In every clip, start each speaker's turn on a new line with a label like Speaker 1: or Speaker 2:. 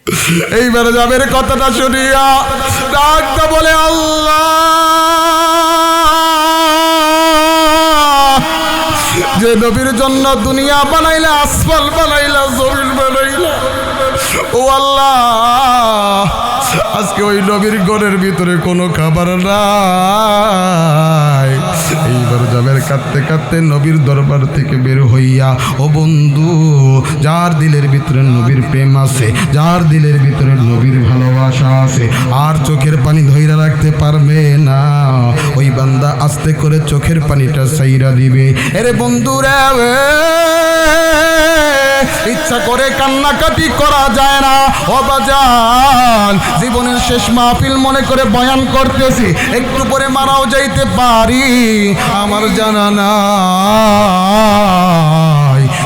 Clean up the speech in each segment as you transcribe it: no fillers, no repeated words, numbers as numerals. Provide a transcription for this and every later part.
Speaker 1: এইবার জাবের কথাটা শুনিয়া ডাকতে বলে আল্লাহ, যে নবীর জন্য দুনিয়া বানাইলা, আসফাল বানাইলা, জমিন বানাইলা, ও আল্লাহ আজকে ওই নবীর ঘরের ভিতরে কোনো খাবার নাই। এইবার জাবের কাঁদতে কাঁদতে নবীর দরবার থেকে বের হইয়া, ও বন্ধু, যার দিলের ভিতরে নবীর প্রেম আছে, যার দিলের ভিতরে নবীর ভালোবাসা আছে, আর চোখের পানি ধইরা রাখতে পারবে না, ওই বান্দা আস্তে করে চোখের পানিটা সাইরা দিবে। এরে বন্ধুরা, ইচ্ছা করে কান্নাকাটি করা যায় না। ও বাজান, জীবনের শেষ মাহফিল মনে করে বয়ান করতেছি, একটু পরে মারাও যাইতে পারি, আমার জানা নাই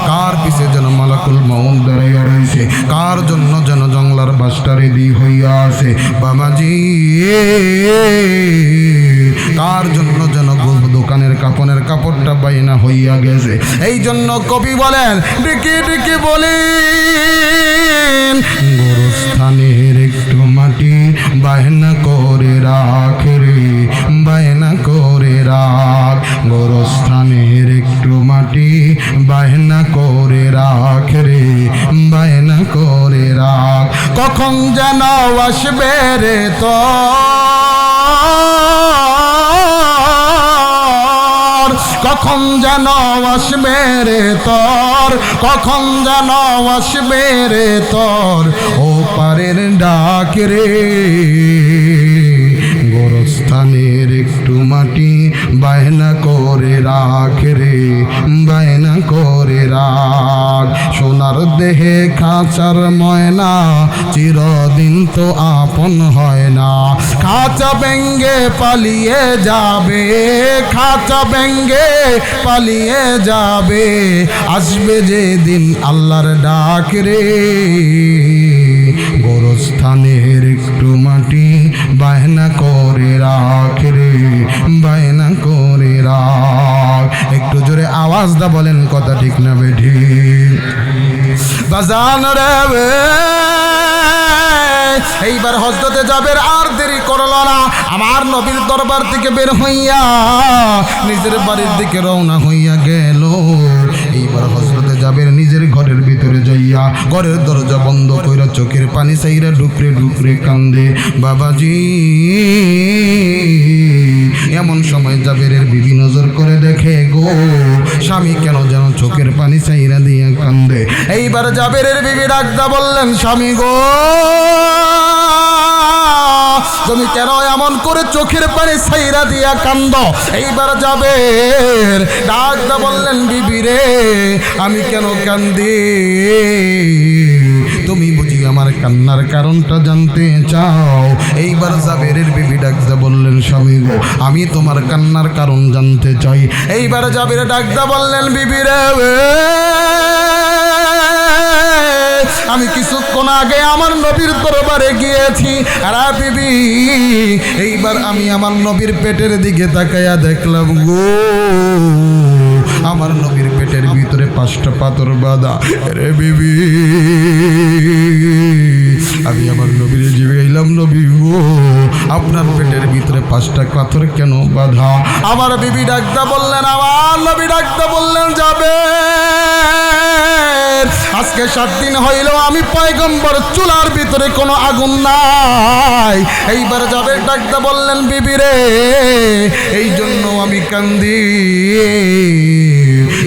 Speaker 1: কার পিছে যেন মালাকুল মাউত দাঁড়াইয়া রয়েছে, কার জন্য যেন জংলার বাসটা রেডি হইয়া আছে। বাবাজি, কার জন্য যেন দোকানের কাপড়ের কাপড়টা বাইনা হইয়া গেছে। এই জন্য কবি বলেন, ডেকে ডেকে বলেন, গোরস্থানের একটু মাটি বায়না করে রাখ রে, বায়না করে রাখ, গোরস্থানের একটু মাটি বায়না করে রাখ রে, বায়না করে রাখ, কখন যেন আসবে রে তো, কখন যেন আসবে রে তোর, কখন যেন আসবে রে তোর, ও পারের ডাক রে, গোরস্থানের একটু মাটি বায়না করে রাখ রে, বায়না করে রাখ, সোনার দেহে খাঁচার ময়না চিরদিন তো আপন হয় না, খাঁচা ভেঙ্গে পালিয়ে যাবে, খাঁচা ভেঙ্গে পালিয়ে যাবে, আসবে যেদিন আল্লাহর ডাক রে, গোরস্থানের একটু মাটি বায়না করে রাখ রে, বায়না করে রাখ। একটু জোরে আওয়াজ দা বলেন, কথা ঠিক না বেঠি বাজান রে। এইবার হজরতে জাবের আর দেরি করল না, আমার নবীর দরবার থেকে বের হইয়া নিজের বাড়ির দিকে রওনা হইয়া গেল। এইবার হজরতে জাবের নিজের ঘরের ভিতরে যাইয়া ঘরের দরজা বন্ধ কইরা চোখের পানি চাইরা ডুকরে ডুকরে কান্দে। বাবাজি, এমন সময় জাবেরের বিবি নজর করে দেখে, গো স্বামী কেন যেন চোখের পানি চাইরা দিয়া কান্দে। এইবার জাবেরের বিবি ডাকদা বললেন, স্বামী গো, তুমি কেন এমন করে চোখের পানি ছাইরা দিয়া কান্দ? এইবার জাবের ডাকদা বললেন, বিবি রে, আমি কেন কান্দি? তুমি বুঝি আমার কান্নার কারণটা জানতে চাও? এইবার জাবেরের বিবি ডাকদা বললেন, স্বামী গো, আমি তোমার কান্নার কারণ জানতে চাই। এইবার জাবের ডাকদা বললেন, বিবি রে, আমি কিছুক্ষণ আগে আমার নবীর দরবারে গিয়েছি, আর বিবি এইবার আমি আমার নবীর পেটের দিকে তাকাইয়া দেখলাম, গো আমার নবীর পেটের ভিতরে 5টা পাথর বাঁধা। রে বিবি, আমি আমার নবীর জিগাইলাম, নবী গো, আপনার পেটের ভিতরে 5টা পাথর কেন বাঁধা? আমার বিবি ডাকদা বললেন, আমার নবী ডাকদা বললেন, যাবে আজকে 7 দিন হইল আমি পয়গম্বর, চুলার ভিতরে কোনো আগুন নাই। এইবার যাবে ডাকদা বললেন, বিবি রে, এই জন্য আমি কান্দি।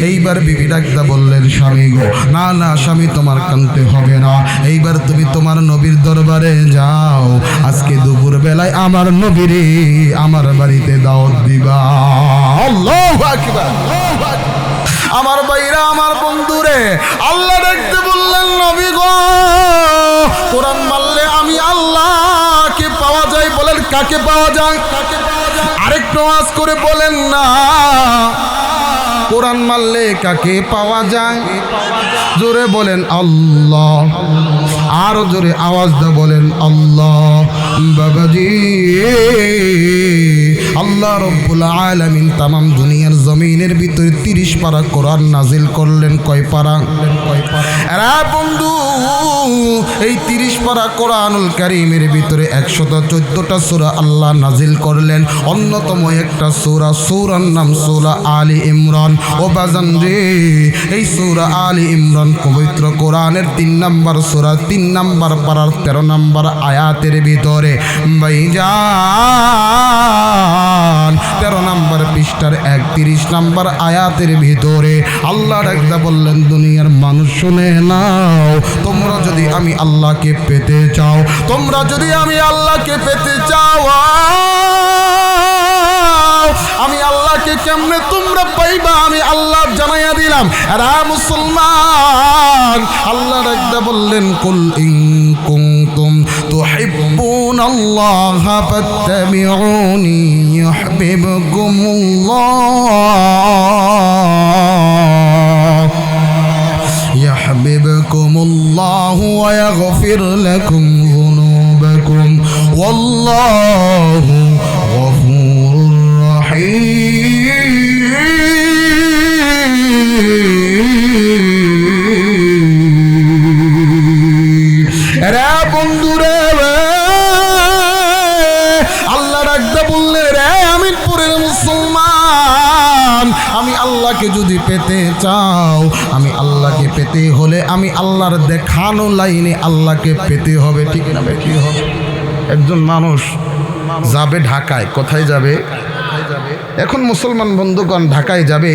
Speaker 1: এইবার বিবি ডাকদা বললেন, স্বামী গো, না না স্বামী, তোমার কাঁদতে হবে না, এইবার তুমি তোমার নবীর দরবারে যাও, আজকে দুপুর বেলায় আমার নবীরে আমার বাড়িতে দাওয়াত দিবা। আল্লাহু আকবার। আমার ভাইরা, আমার বন্ধুরে, আল্লাহ দেখতে বললেন, নবী গো, কোরআন মানলে আমি আল্লাহকে পাওয়া যায়। বলেন, কাকে পাওয়া যায়? আরেকটু আওয়াজ করে বলেন না, কোরআন মানলে কাকে পাওয়া যায়? জোরে বলেন আল্লাহ, আরো জোরে আওয়াজ দা বলেন আল্লাহ। বাবাজি, আল্লাহ আল্লাহ রব্বুল আলামিন তাম দুনিয়ার জমিনের ভিতরে 30 পারা কোরআন নাজিল করলেন। কয় পারা? এরা বন্ধু, এই 30 পারা কোরআনুল কারীমের ভিতরে 114টা সূরা আল্লাহ নাজিল করলেন। অন্যতম একটা সূরার নাম সূরা আলী ইমরান। ও বাজান রে, এই সূরা আলী ইমরান পবিত্র কোরআনের 3 নম্বর সূরা, 3 নম্বর পারার 13 নম্বর আয়াতের ভিতরে ভাইজান 13 নম্বর পৃষ্ঠার 31 নম্বর আয়াতের ভিতরে আল্লাহ ডাকতে বললেন, দুনিয়ার মানুষ শুনে নাও, তোমরা যদি আমি আল্লাহকে পেতে চাও, তোমরা যদি আমি আল্লাহকে পেতে চাও, আমি আল্লাহকে কেমনে তোমরা পাইবা আমি আল্লাহ জানাইয়া দিলাম। এরা মুসলমান, আল্লাহ ডাকতে বললেন, কুল ইন কুনতুম তুহিব্বুনাল্লাহ ফাত্তাবিউনি ইউহিব্বুকুমুল্লাহ ইয়াহবিবকুমুল্লাহু ওয়া ইয়াগফির লাকুম যুনুবাকুম ওয়াল্লাহু গফুরুর রহিম। রে বন্ধুরে, আল্লাহ রাখতে বললে, রে আমিনপুরের মুসলমান, আমি আল্লাহকে যদি পেতে চাও, আমি আল্লাহকে পেতে হলে আমি আল্লাহর দেখানো লাইনে আল্লাহকে পেতে হবে। ঠিক না? পেতে হবে। একজন মানুষ যাবে ঢাকায়, কোথায় যাবে? এখন মুসলমান বন্ধুগণ ঢাকায় যাবে,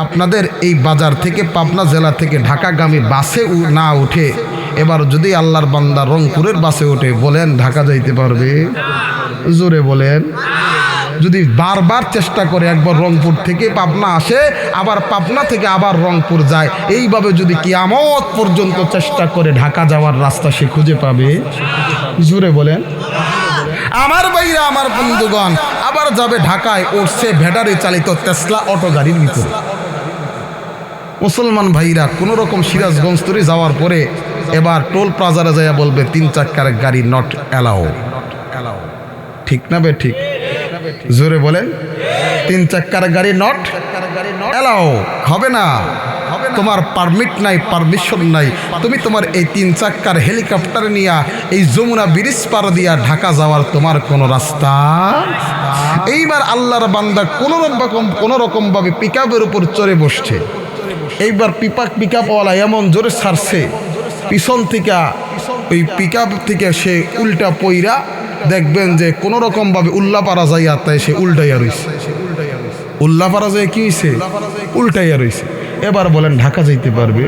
Speaker 1: আপনাদের এই বাজার থেকে পাবনা জেলা থেকে ঢাকাগামী বাসে না উঠে, এবার যদি আল্লাহর বান্দা রংপুরের বাসে ওঠে, বলেন ঢাকা যাইতে পারবে? জোরে বলেন। যদি বারবার চেষ্টা করে, একবার রংপুর থেকে পাবনা আসে, আবার পাবনা থেকে আবার রংপুর যায়, এইভাবে যদি কিয়ামত পর্যন্ত চেষ্টা করে ঢাকা যাওয়ার রাস্তা সে খুঁজে পাবে? জোরে বলেন। আমার ভাইরা, আমার বন্ধুগণ, আবার যাবে ঢাকায়, উঠছে ব্যাটারি চালিত টেসলা অটো গাড়ির ভিতরে। মুসলমান ভাইরা কোনো রকম সিরাজগঞ্জ তরি যাওয়ার পরে এবার টোল প্লাজারে যাইয়া বলবে 3 চাকার গাড়ি নট অ্যালাউ। ঠিক না বে ঠিক? জোরে বলেন। 3 চাকার গাড়ি নট অ্যালাউ হবে না, তোমার পারমিট নাই, পারমিশন নাই। তুমি তোমার এই 3 চাকার হেলিকপ্টার নিয়ে এই যমুনা ব্রিজ পার দিয়া ঢাকা যাওয়ার তোমার কোনো রাস্তা। এইবার আল্লাহর বান্দা কোনো রকম ভাবে পিকআপের উপর চড়ে বসছে। এইবার পিকআপওয়ালা এমন জোরে ছাড়ছে, পিছন থেকে ওই পিকআপ থেকে সে উল্টা পইরা দেখবেন যে কোনো রকম ভাবে উল্লাপাড়া যাইয়া, তাই সে উল্টাইয়া রইছে। উল্লাপাড়া যায় কি হয়েছে? উল্টাইয়া রইছে। এবার বলেন ঢাকা যাইতে পারবে?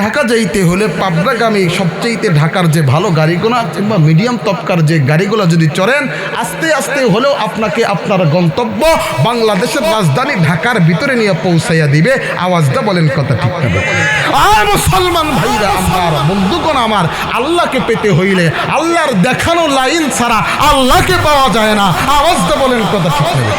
Speaker 1: ঢাকা যাইতে হলে পাবনাগামী সবচেয়ে ঢাকার যে ভালো গাড়িগুলো কিংবা মিডিয়াম তবকার যে গাড়িগুলো যদি চড়েন, আস্তে আস্তে হলেও আপনাকে আপনার গন্তব্য বাংলাদেশের রাজধানী ঢাকার ভিতরে নিয়ে পৌঁছাইয়া দিবে। আওয়াজটা বলেন কথা ঠিক হবে। আর মুসলমান ভাইরা আমার, বন্ধুগণ আমার, আল্লাহকে পেতে হইলে আল্লাহর দেখানো লাইন ছাড়া আল্লাহকে পাওয়া যায় না। আওয়াজটা বলেন কথা ঠিক হবে।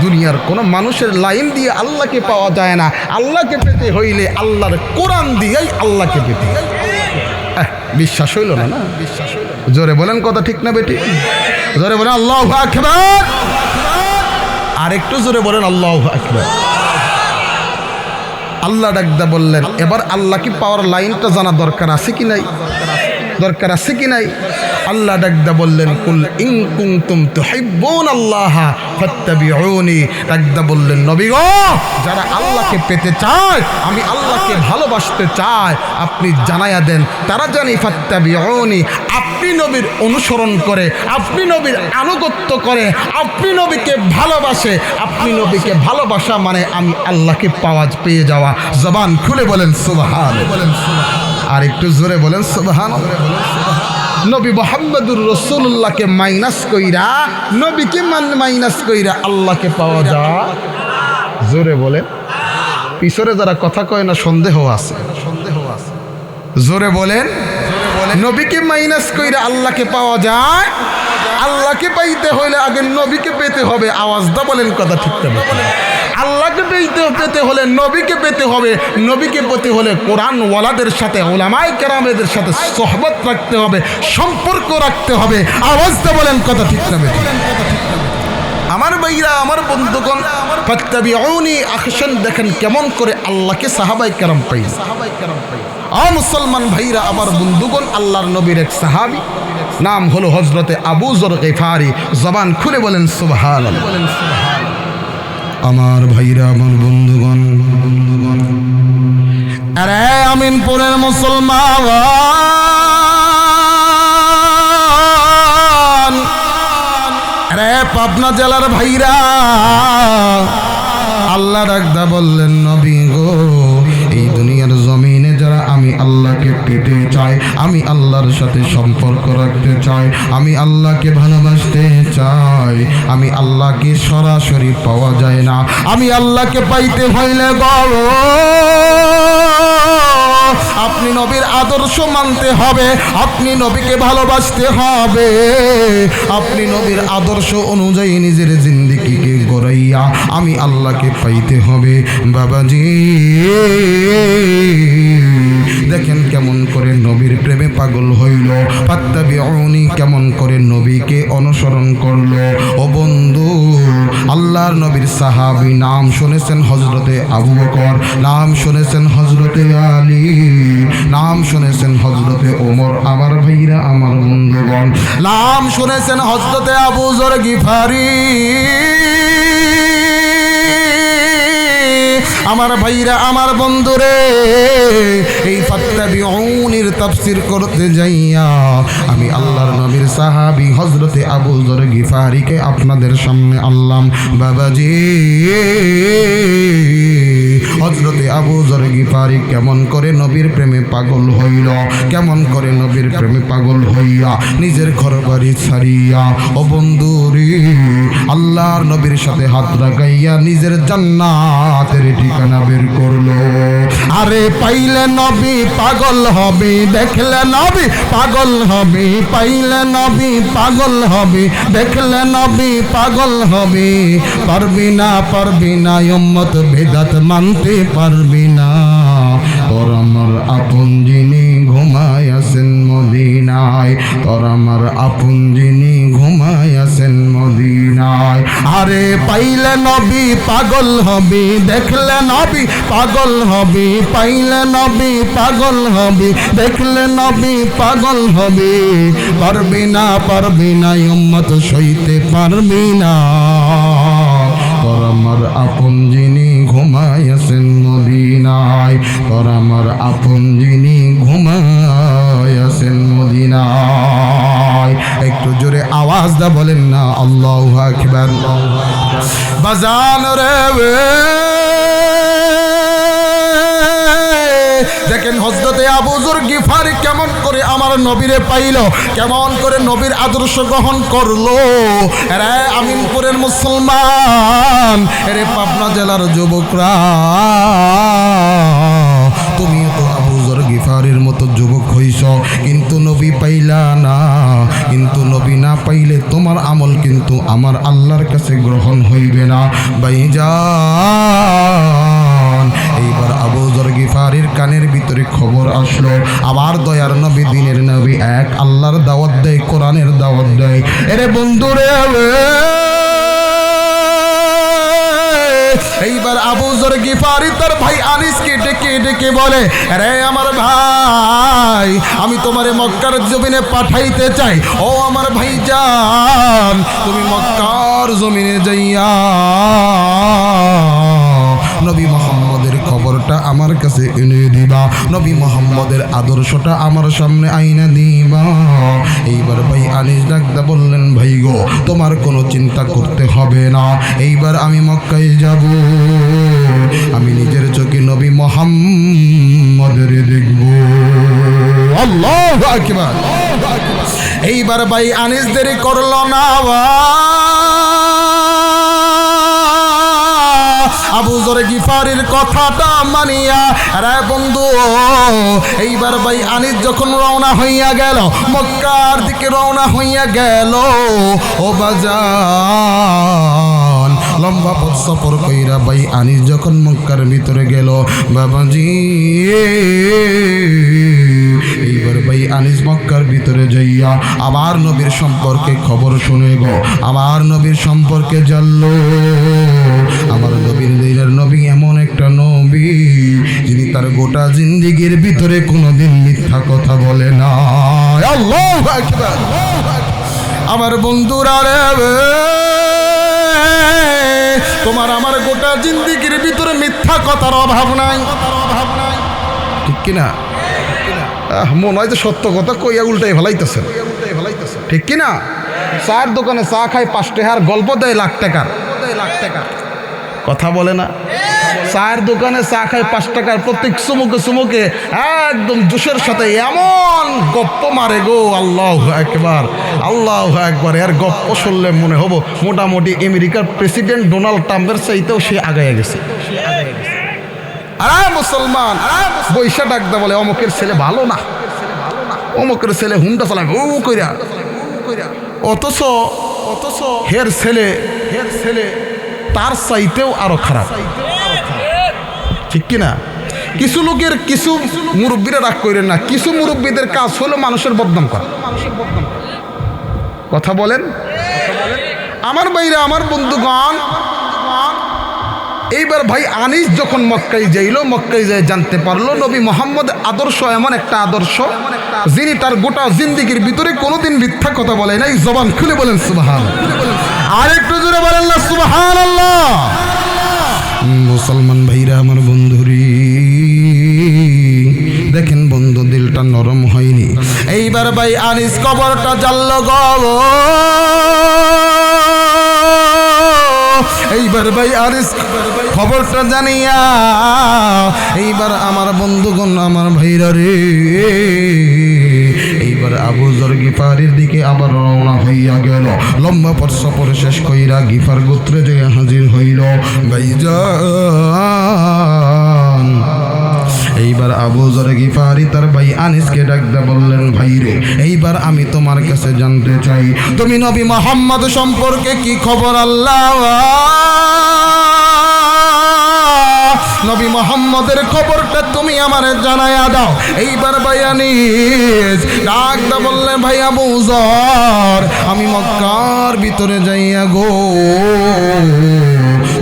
Speaker 1: দুনিয়ার কোনো মানুষের লাইন দিয়ে আল্লাহকে পাওয়া যায় না। আল্লাহকে পেতে হইলে আল্লাহর কোরআন দিয়েই আল্লাহকে পেতে। বিশ্বাস হইল না? না বিশ্বাস হইল। জোরে বলেন কথা ঠিক না বেটি? জোরে বলেন আল্লাহু আকবার। আর একটু জোরে বলেন আল্লাহু আকবার। আল্লাহ ডাকদা বললেন, এবার আল্লাহকে পাওয়ার লাইনটা জানা দরকার আছে কি নাই? দরকার আছে কি নাই? আল্লাহ ডাকদা বললেন, কুল ইন কুনতুম তুহিব্বুনাল্লাহ ফাত্তাবিউনি। ডাকদা বললেন, নবী গো, যারা আল্লাহকে পেতে চায়, আমি আল্লাহকে ভালোবাসতে চায়, আপনি জানাইয়া দেন তারা জানি ফাত্তাবিউনি, আপনি নবীর অনুসরণ করে, আপনি নবীর আনুগত্য করে, আপনি নবীকে ভালোবাসে। আপনি নবীকে ভালোবাসা মানে আমি আল্লাহকে পেয়ে যাওয়া। জবান খুলে বলেন সুবহানাল্লাহ। বলেন সুবহানাল্লাহ। আর একটু জোরে বলেন সুবহানাল্লাহ। নবী মুহাম্মদুর রাসূলুল্লাহকে মাইনাস কইরা, নবীকে মাইনাস কইরা আল্লাহকে পাওয়া যায়। জোরে বলে। পিছনে যারা কথা কয় না সন্দেহ আছে, সন্দেহ আছে। জোরে বলেন। নবীকে মাইনাস কইরা আল্লাহকে পাওয়া যায়। আল্লাহকে পাইতে হইলে আগে নবীকে পেতে হবে। আওয়াজটা বলেন কথা ঠিক হবে। আল্লাহকে পেতে হলে নবীকে পেতে হবে। নবীকে পেতে হলে কোরআন ওয়ালাদের সাথে, উলামায়ে কেরামদের সাথে সোহবত রাখতে হবে, সম্পর্ক রাখতে হবে। আওয়াজটা বলেন কথা ঠিক হবে। আমার ভাইরা, আমার বন্ধুগণ, ফাত্তাবিউনি আহসান, দেখেন কেমন করে আল্লাহকে সাহাবায়ে কেরাম পাই। মুসলমান ভাইরা, আমার বন্ধুগণ, আল্লাহর নবীর এক সাহাবী, নাম হলো হযরতে আবু যর গিফারি। জবান খুলে বলেন সুবহানাল্লাহ। আমার ভাইরা, আমার বন্ধুগণ, আরে আমিনপুরের মুসলমান, আরে পাবনা জেলার ভাইরা, আল্লাহ ডাকদা বললেন, নবী গো, এই দুনিয়ার জমিনে যারা আমি আল্লাহকে পেতে চাই, আমি আল্লাহর সাথে সম্পর্ক রাখতে চাই, আমি আল্লাহকে ভালোবাসতে চাই, আমি আল্লাহকে সরাসরি পাওয়া যায় না, আমি আল্লাহকে পাইতে হইলে গো আপনি নবীর আদর্শ মানতে হবে, আপনি নবীকে ভালোবাসতে হবে, আপনি নবীর আদর্শ অনুযায়ী নিজের জিন্দেগিকে গড়াইয়া আমি আল্লাহকে পাইতে হবে। বাবাজি দেখেন কেমন করে নবীর প্রেমে পাগল হইল, ফাত্তাবিউনি কেমন করে নবীকে অনুসরণ করলো। ও বন্ধু, আল্লাহর নবীর সাহাবী, নাম শুনেছেন হযরতে আবু বকর, নাম শুনেছেন হযরতে আলী, নাম শুনেছেন হযরতে ওমর। আমার ভাইরা, আমার বন্ধুগণ, নাম শুনেছেন হযরতে আবু যর গিফারি। আমার ভাইরা, আমার বন্ধুরে, এই ফাত্তাবিউনির তাফসীর করতে যাইয়া আমি আল্লাহর নবীর সাহাবী হযরতে আবু যর গিফারিকে আপনাদের সামনে আনলাম। বাবাজি হযরতে আবু যর গিফারি কেমন করে নবীর প্রেমে পাগল হইল, কেমন করে নবীর প্রেমে পাগল হইয়া নিজের ঘরবাড়ি ছাড়িয়া, ও বন্ধুরে, আল্লাহর নবীর সাথে হাত লাগাইয়া নিজের জান্নাতের ঠিকানা বের করলো। আরে পাইলে নবী পাগল হবে, দেখলে নবী পাগল হবে, পাইলে নবী পাগল হবে, দেখলে নবী পাগল হবে। পারবি না, পারবি না উম্মত বেদাত মানতে পারবি না, তোর আমার আপন যিনি ঘুমায় আছেন মদিনায়, তোর আমার আপন যিনি ঘুমায় আছেন মদিনায়। আরে পাইলে নবী পাগল হবে, দেখলে নবী পাগল হবে, পাইলে নবী পাগল হবে, দেখলে নবী পাগল হবে। পারবি না, পারবি না উম্মত সইতে পারবি না, তোর আমার আপন যিনি ঘুমায় আছেন মদিনায়, তোর আমার আপন যিনি ঘুমায় আছেন মদিনায়। একটু জোরে আওয়াজ দা বলেন না আল্লাহু আকবার। বাজান রে, দেখেন হযরতে আবু যর গিফারি কেমন করে আমার নবীরে পাইল, কেমন করে নবীর আদর্শ গ্রহণ করলো। আরে আমিনপুরের মুসলমান, আরে পাবনা জেলার যুবকরা, তুমি তো আবু যর গিফারির মতো যুবক হইছ, কিন্তু নবী পাইলা না, কিন্তু নবী না পাইলে তোমার আমল কিন্তু আমার আল্লাহর কাছে গ্রহণ হইবে না। ভাইজান, এইবার আবু যর গিফারির কানের ভিতরে খবর আসলো, আমার দয়ার নবী, দিনের নবী, এক আল্লাহর দাওয়াত দেয়, কোরআনের দাওয়াত দেয়। এরে বন্ধুরে, এইবার আবু যর গিফারি তার ভাই আনিসকে ডেকে ডেকে বলে, আরে আমার ভাই, আমি তোমারে মক্কার জমিনে পাঠাইতে চাই। ও আমার ভাইজান, তুমি মক্কার জমিনে যাইয়া নবী মুহাম্মদের খবরটা আমার কাছে এনে দিবা, নবী মুহাম্মদের আদর্শটা আমার সামনে আইনা দিবা। এইবার ভাই আনিস ডাকদা বললেন, ভাই গো, তোমার কোনো চিন্তা করতে হবে না, এইবার আমি মক্কায় যাব, আমি নিজের চোখে নবী মুহাম্মদের দেখব। আল্লাহু আকবার। এইবার ভাই আনিস দেরি করল না, আবু যর গিফারির কথাটা মানিয়া, আরে বন্ধু, এইবার ভাই আনিস যখন রওনা হইয়া গেল, মক্কার দিকে রওনা হইয়া গেল, ও বাজান, ও লম্বা পথ সফর কইরা ভাই আনিস যখন মক্কার ভিতরে গেল বাবাজি এইবার ভাই আনিস মক্কার ভিতরে যাইয়া আমার নবীর সম্পর্কে খবর শুনে গো আমার নবীর সম্পর্কে জানলো আমার নবীর দিনের নবী এমন একটা নবী যিনি তার গোটা জিন্দেগীর ভিতরে কোনোদিন মিথ্যা কথা বলে না। আল্লাহু আকবার। আমার বন্ধুরা রে তোমার আমার গোটা জিন্দেগীর ভিতরে মিথ্যা কথার অভাব নাই, ঠিক কিনা? মনে হয় যে সত্য কথা কইয়া উল্টাই ফেলাইতেছেন, ঠিক কিনা? চার দোকানে চা খাই 5 টাকার গল্প দেয় লাখ টাকার, কথা বলে না? চায়ের দোকানে চা খায় 5 টাকার, প্রত্যেক চুমুকে চুমুকে একদম জোশের সাথে এমন গপ্প মারে গো। আল্লাহু আকবার, আল্লাহু আকবার। এর গপ্প শুনলে মনে হবো মোটামুটি আমেরিকার প্রেসিডেন্ট ডোনাল্ড ট্রাম্পের চাইতেও সে আগায় গেছে। আরে মুসলমান বৈশা ডাকদা বলে অমুকের ছেলে ভালো না, অমুকের ছেলে হুন্ডা চালায় ও কইরা, অথচ হের ছেলে তার চাইতেও আরো খারাপ, ঠিক কিনা? কিছু লোকের কিছু মুরব্বীরা রাগ করেন না, কিছু মুরব্বীদের কাজ হলো মানুষের বদনাম করা, কথা বলেন? আমার ভাইরা, আমার বন্ধুগণ, এইবার ভাই আনিস যখন মক্কায় যাইল, মক্কায় যায় জানতে পারলো নবী মুহাম্মদ আদর্শ এমন একটা আদর্শ যিনি তার গোটা জিন্দেগীর ভিতরে কোনোদিন মিথ্যা কথা বলে নাই। জবান খুলে বলেন সুবহানাল্লাহ। আর একটু জোরে বলেন না সুবহানাল্লাহ। মুসলমান ভাইরা, আমার বন্ধুরি দেখেন বন্ধু দিলটা নরম হয়নি। এইবার ভাই আনিস কবরটা জানল গো, এইবার ভাই আনিস খবরটা জানিয়া এইবার আমার বন্ধুগণ, আমার ভাইরা রে, এইবার আবু যর গিফারির দিকে আবার রওনা হইয়া গেল। লম্বা পথ সফর শেষ কইরা গিফার গোত্রে যে হাজির হইল ভাইজান। এইবার আবু যর গিফারি তার ভাই আনিসকে ডাকতে বললেন, ভাই রে এইবার আমি তোমার কাছে জানতে চাই তুমি নবী মুহাম্মদ সম্পর্কে কি খবর? আল্লাহ নবী মুহাম্মদের খবরটা তুমি আমারে জানায়া দাও। এইবার ভাই আনিস ডাকতে বললেন, ভাই আবু যর আমি মক্কার ভিতরে যাইয়া গো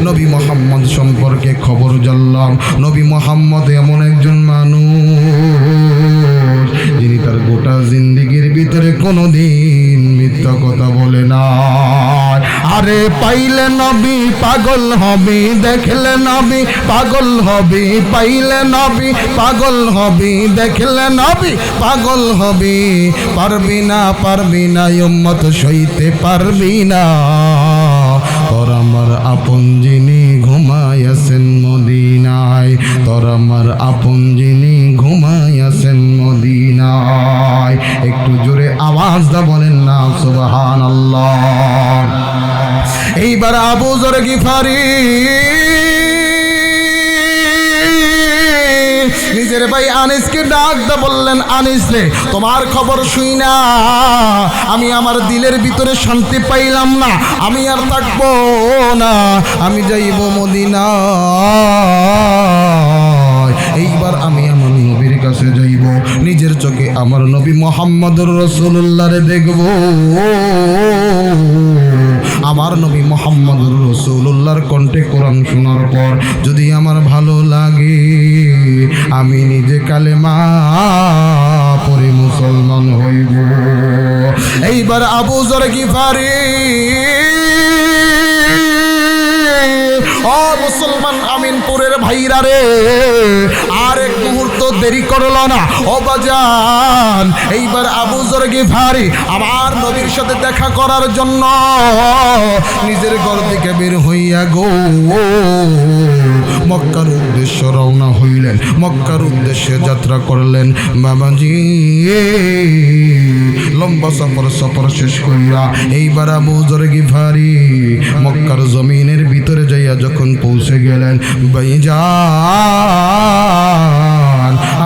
Speaker 1: নবী মুহাম্মদ সম্পর্কে খবর জানলাম। নবী মুহাম্মদ এমন একজন মানুষ যিনি তার গোটা জিন্দেগীর ভিতরে কোনোদিন মিথ্যা কথা বলে না। আরে পাইলে নবী পাগল হবি, দেখলে নবী পাগল হবি, পাইলে নবী পাগল হবি, দেখলে নবী পাগল হবি। পারবি না উম্মত সইতে পারবি না, তোর আমার আপন যিনি ঘুমাইয়াছেন মদিনায়, তোর আমার আপন যিনি ঘুমাইয়াছেন মদিনায়। একটু জোরে আওয়াজ দা বলেন না সুবহানাল্লাহ। এইবার আবু যর গিফারি নিজের ভাই আনিসকে ডাকতে বললেন, আনিস রে তোমার খবর শুই না আমি আমার দিলের ভিতরে শান্তি পাইলাম না, আমি আর থাকবো না, আমি যাইব মদিনা। এইবার আমি আমার নবীর কাছে যাইব, নিজের চোখে আমার নবী মুহাম্মদুর রাসূলুল্লাহ রে দেখব। আমার নবী মুহাম্মদুর রাসূলুল্লাহর কণ্ঠে কোরআন শোনার পর যদি আমার ভালো লাগে আমি নিজে কালেমা পড়ে মুসলমান হইব। এইবার আবু যর গিফারি ও মুসলমান আমিনপুরের ভাইরা রে, আর এক মুহূর্ত দেরি করল না ও বাজান। এইবার আবু যর গিফারি আমার নবীর সাথে দেখা করার জন্য নিজের ঘর থেকে বের হইয়া গো মক্কার উদ্দেশ্যে রওনা হইলেন, মক্কার উদ্দেশ্যে যাত্রা করলেন। বাবাজি লম্বা সফর শেষ করিয়া এইবার আবু যর গিফারি মক্কার জমিনের ভিতরে যাইয়া যখন পৌঁছে গেলেন, ভাইজান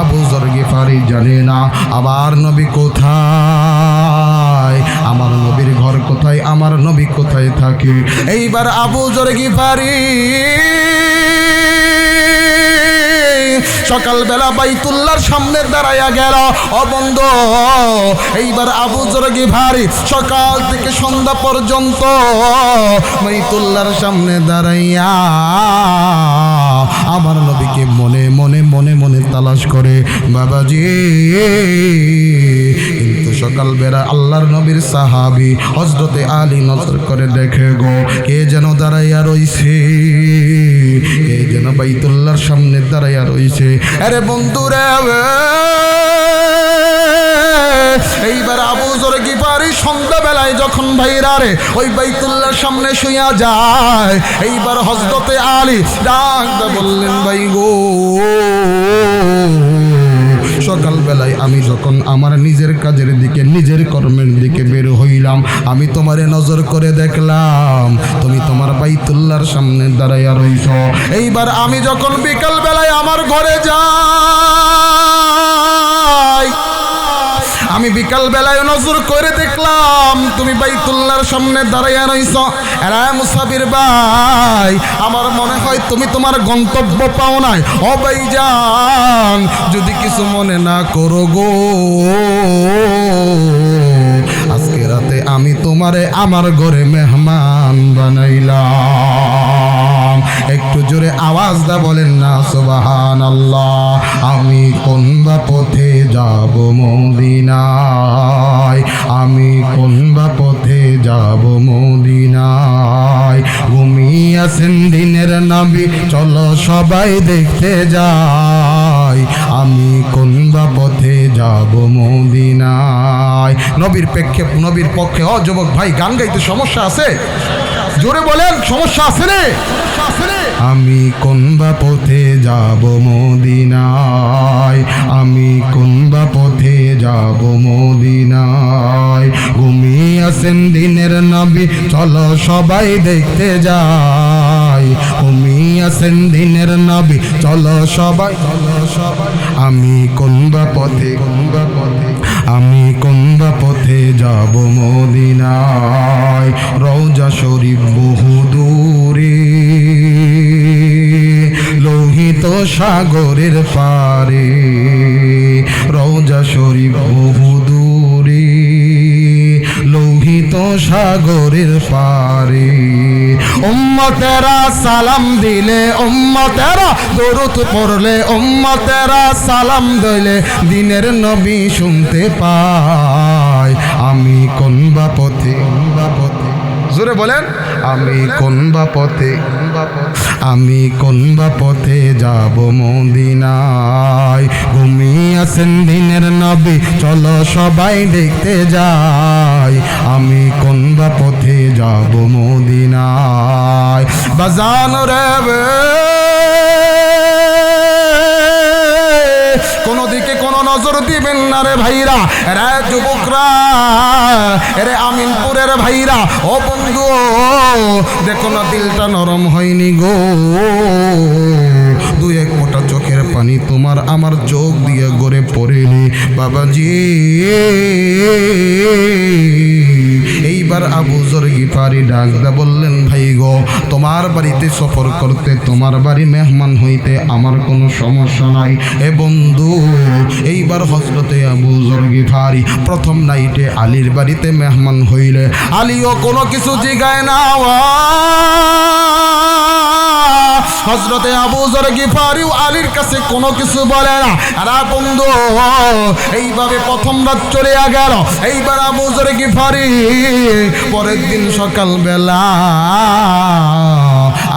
Speaker 1: আবু যর গিফারি জানে না আমার নবী কোথায়, আমার নবীর ঘর কোথায়, আমার নবী কোথায় থাকে। এইবার আবু যর গিফারি সকালবেলা বাইতুল্লাহর সামনে দাঁড়াইয়া গেল। ও বন্ধু, এইবার আবু যর গিফারি সকাল থেকে সন্ধ্যা পর্যন্ত বাইতুল্লাহর সামনে দাঁড়াইয়া আমার নবীকে মনে মনে মনে মনে তালাশ করে বাবাজি। কিন্তু সকালবেলা আল্লাহর নবীর সাহাবী হযরতে আলী নজর করে দেখে গো, কে যেন দাঁড়াইয়া রইছে, কে যেন বাইতুল্লাহর সামনে দাঁড়াইয়া রইছে। আরে বন্ধুরে, এইবার আবু যর গিফারি সন্ধ্যাবেলায় যখন ভাইরা রে ওই বাইতুল্লাহর সামনে শুইয়া যায়, এইবার হযরতে আলী ডাক বললেন, ভাই গো, সকালবেলায় আমি যখন আমার নিজের কাজের দিকে নিজের কর্মের দিকে বের হইলাম, আমি তোমারে নজর করে দেখলাম তুমি তোমার বাইতুল্লাহর সামনে দাঁড়াইয়া রইছ। এইবার আমি যখন বিকাল বেলায় আমার ঘরে যাই, আমি বিকাল বেলায় নজর করে দেখলাম তুমি বাইতুল্লাহর সামনে দাঁড়াইয়া রইছ। এরা মুসাফির ভাই, আমার মনে হয় তুমি তোমার গন্তব্য পাও নাই। ও ভাইজান, যদি কিছু মনে না করো গো, আজকে রাতে আমি তোমারে আমার ঘরে মেহমান বানাইলাম। একটু জোরে আওয়াজ দা বলেন না সুবহানাল্লাহ। আমি কোন বা পথে যাব মদিনায়, আমি কোন বা পথে যাব মদিনায়। ঘুমিয়ে আছেন দিনের নবী, চলো সবাই দেখতে যাই, আমি কোন বা পথে যাব মদিনায়। নবীর পক্ষে ও যুবক ভাই, গান গাইতে সমস্যা আছে? জোরে বলেন, সমস্যা আছে রে? আমি কোন বা পথে যাব মদিনায়, আমি কোন বা পথে যাব মদিনায়। ঘুমিয়ে আছেন দিনের নবী, চলো সবাই দেখতে যাই, ঘুমিয়ে আছেন দিনের নবী, চলো সবাই, চলো সবাই। আমি কোন বা পথে, আমি কোন বা পথে যাব মদিনায়। রওজা শরীফ বহু দূরে, লোহিত সাগরের পারে। রওজা শরীফ বহু দূরে, লোহিত সাগরের পারে। উম্মতেরা সালাম দিলে, উম্মতেরা দরুদ পড়লে, উম্মতেরা সালাম দিলে দিনের নবী শুনতে পায়। আমি কোন বা পথে, জোরে বলেন, আমি কোন বা পথে, আমি কোন বা পথে যাব মদিনায়। ঘুমিয়ে আছেন দিনের নবী, চলো সবাই দেখতে যাই, আমি কোন বা পথে যাব মদিনায়। বাজান রে, কোনো দিকে কোনো নজর দিবেন না রে ভাইরা, রে যুবকরা, রে আমিনপুরের ভাইরা। ও বন্ধু, দেখো না দিলটা নরম হয়নি গো, দুই এক ফোঁটা চোখের পানি তোমার আমার চোখ দিয়ে গড়ে পড়েনি বাবাজি। এইবার আবু যর গিফারি ডাকদা বললেন, ভাই গো, তোমার বাড়িতে সফর করতে, তোমার বাড়ি মেহমান হইতে আমার কোনো সমস্যা নাই। এ বন্ধু, এইবার হযরতে আবু যর গিফারি প্রথম নাইটে আলীর বাড়িতে মেহমান হইলে, আলীও কোনো কিছু জিগায় না। হযরতে আবু যর গিফারি আলীর কাছে কোনো কিছু বলে না। আর বন্ধু, এইভাবে প্রথম রাত চলে গেল। এইবার আবু যর গিফারি পরের দিন সকালবেলা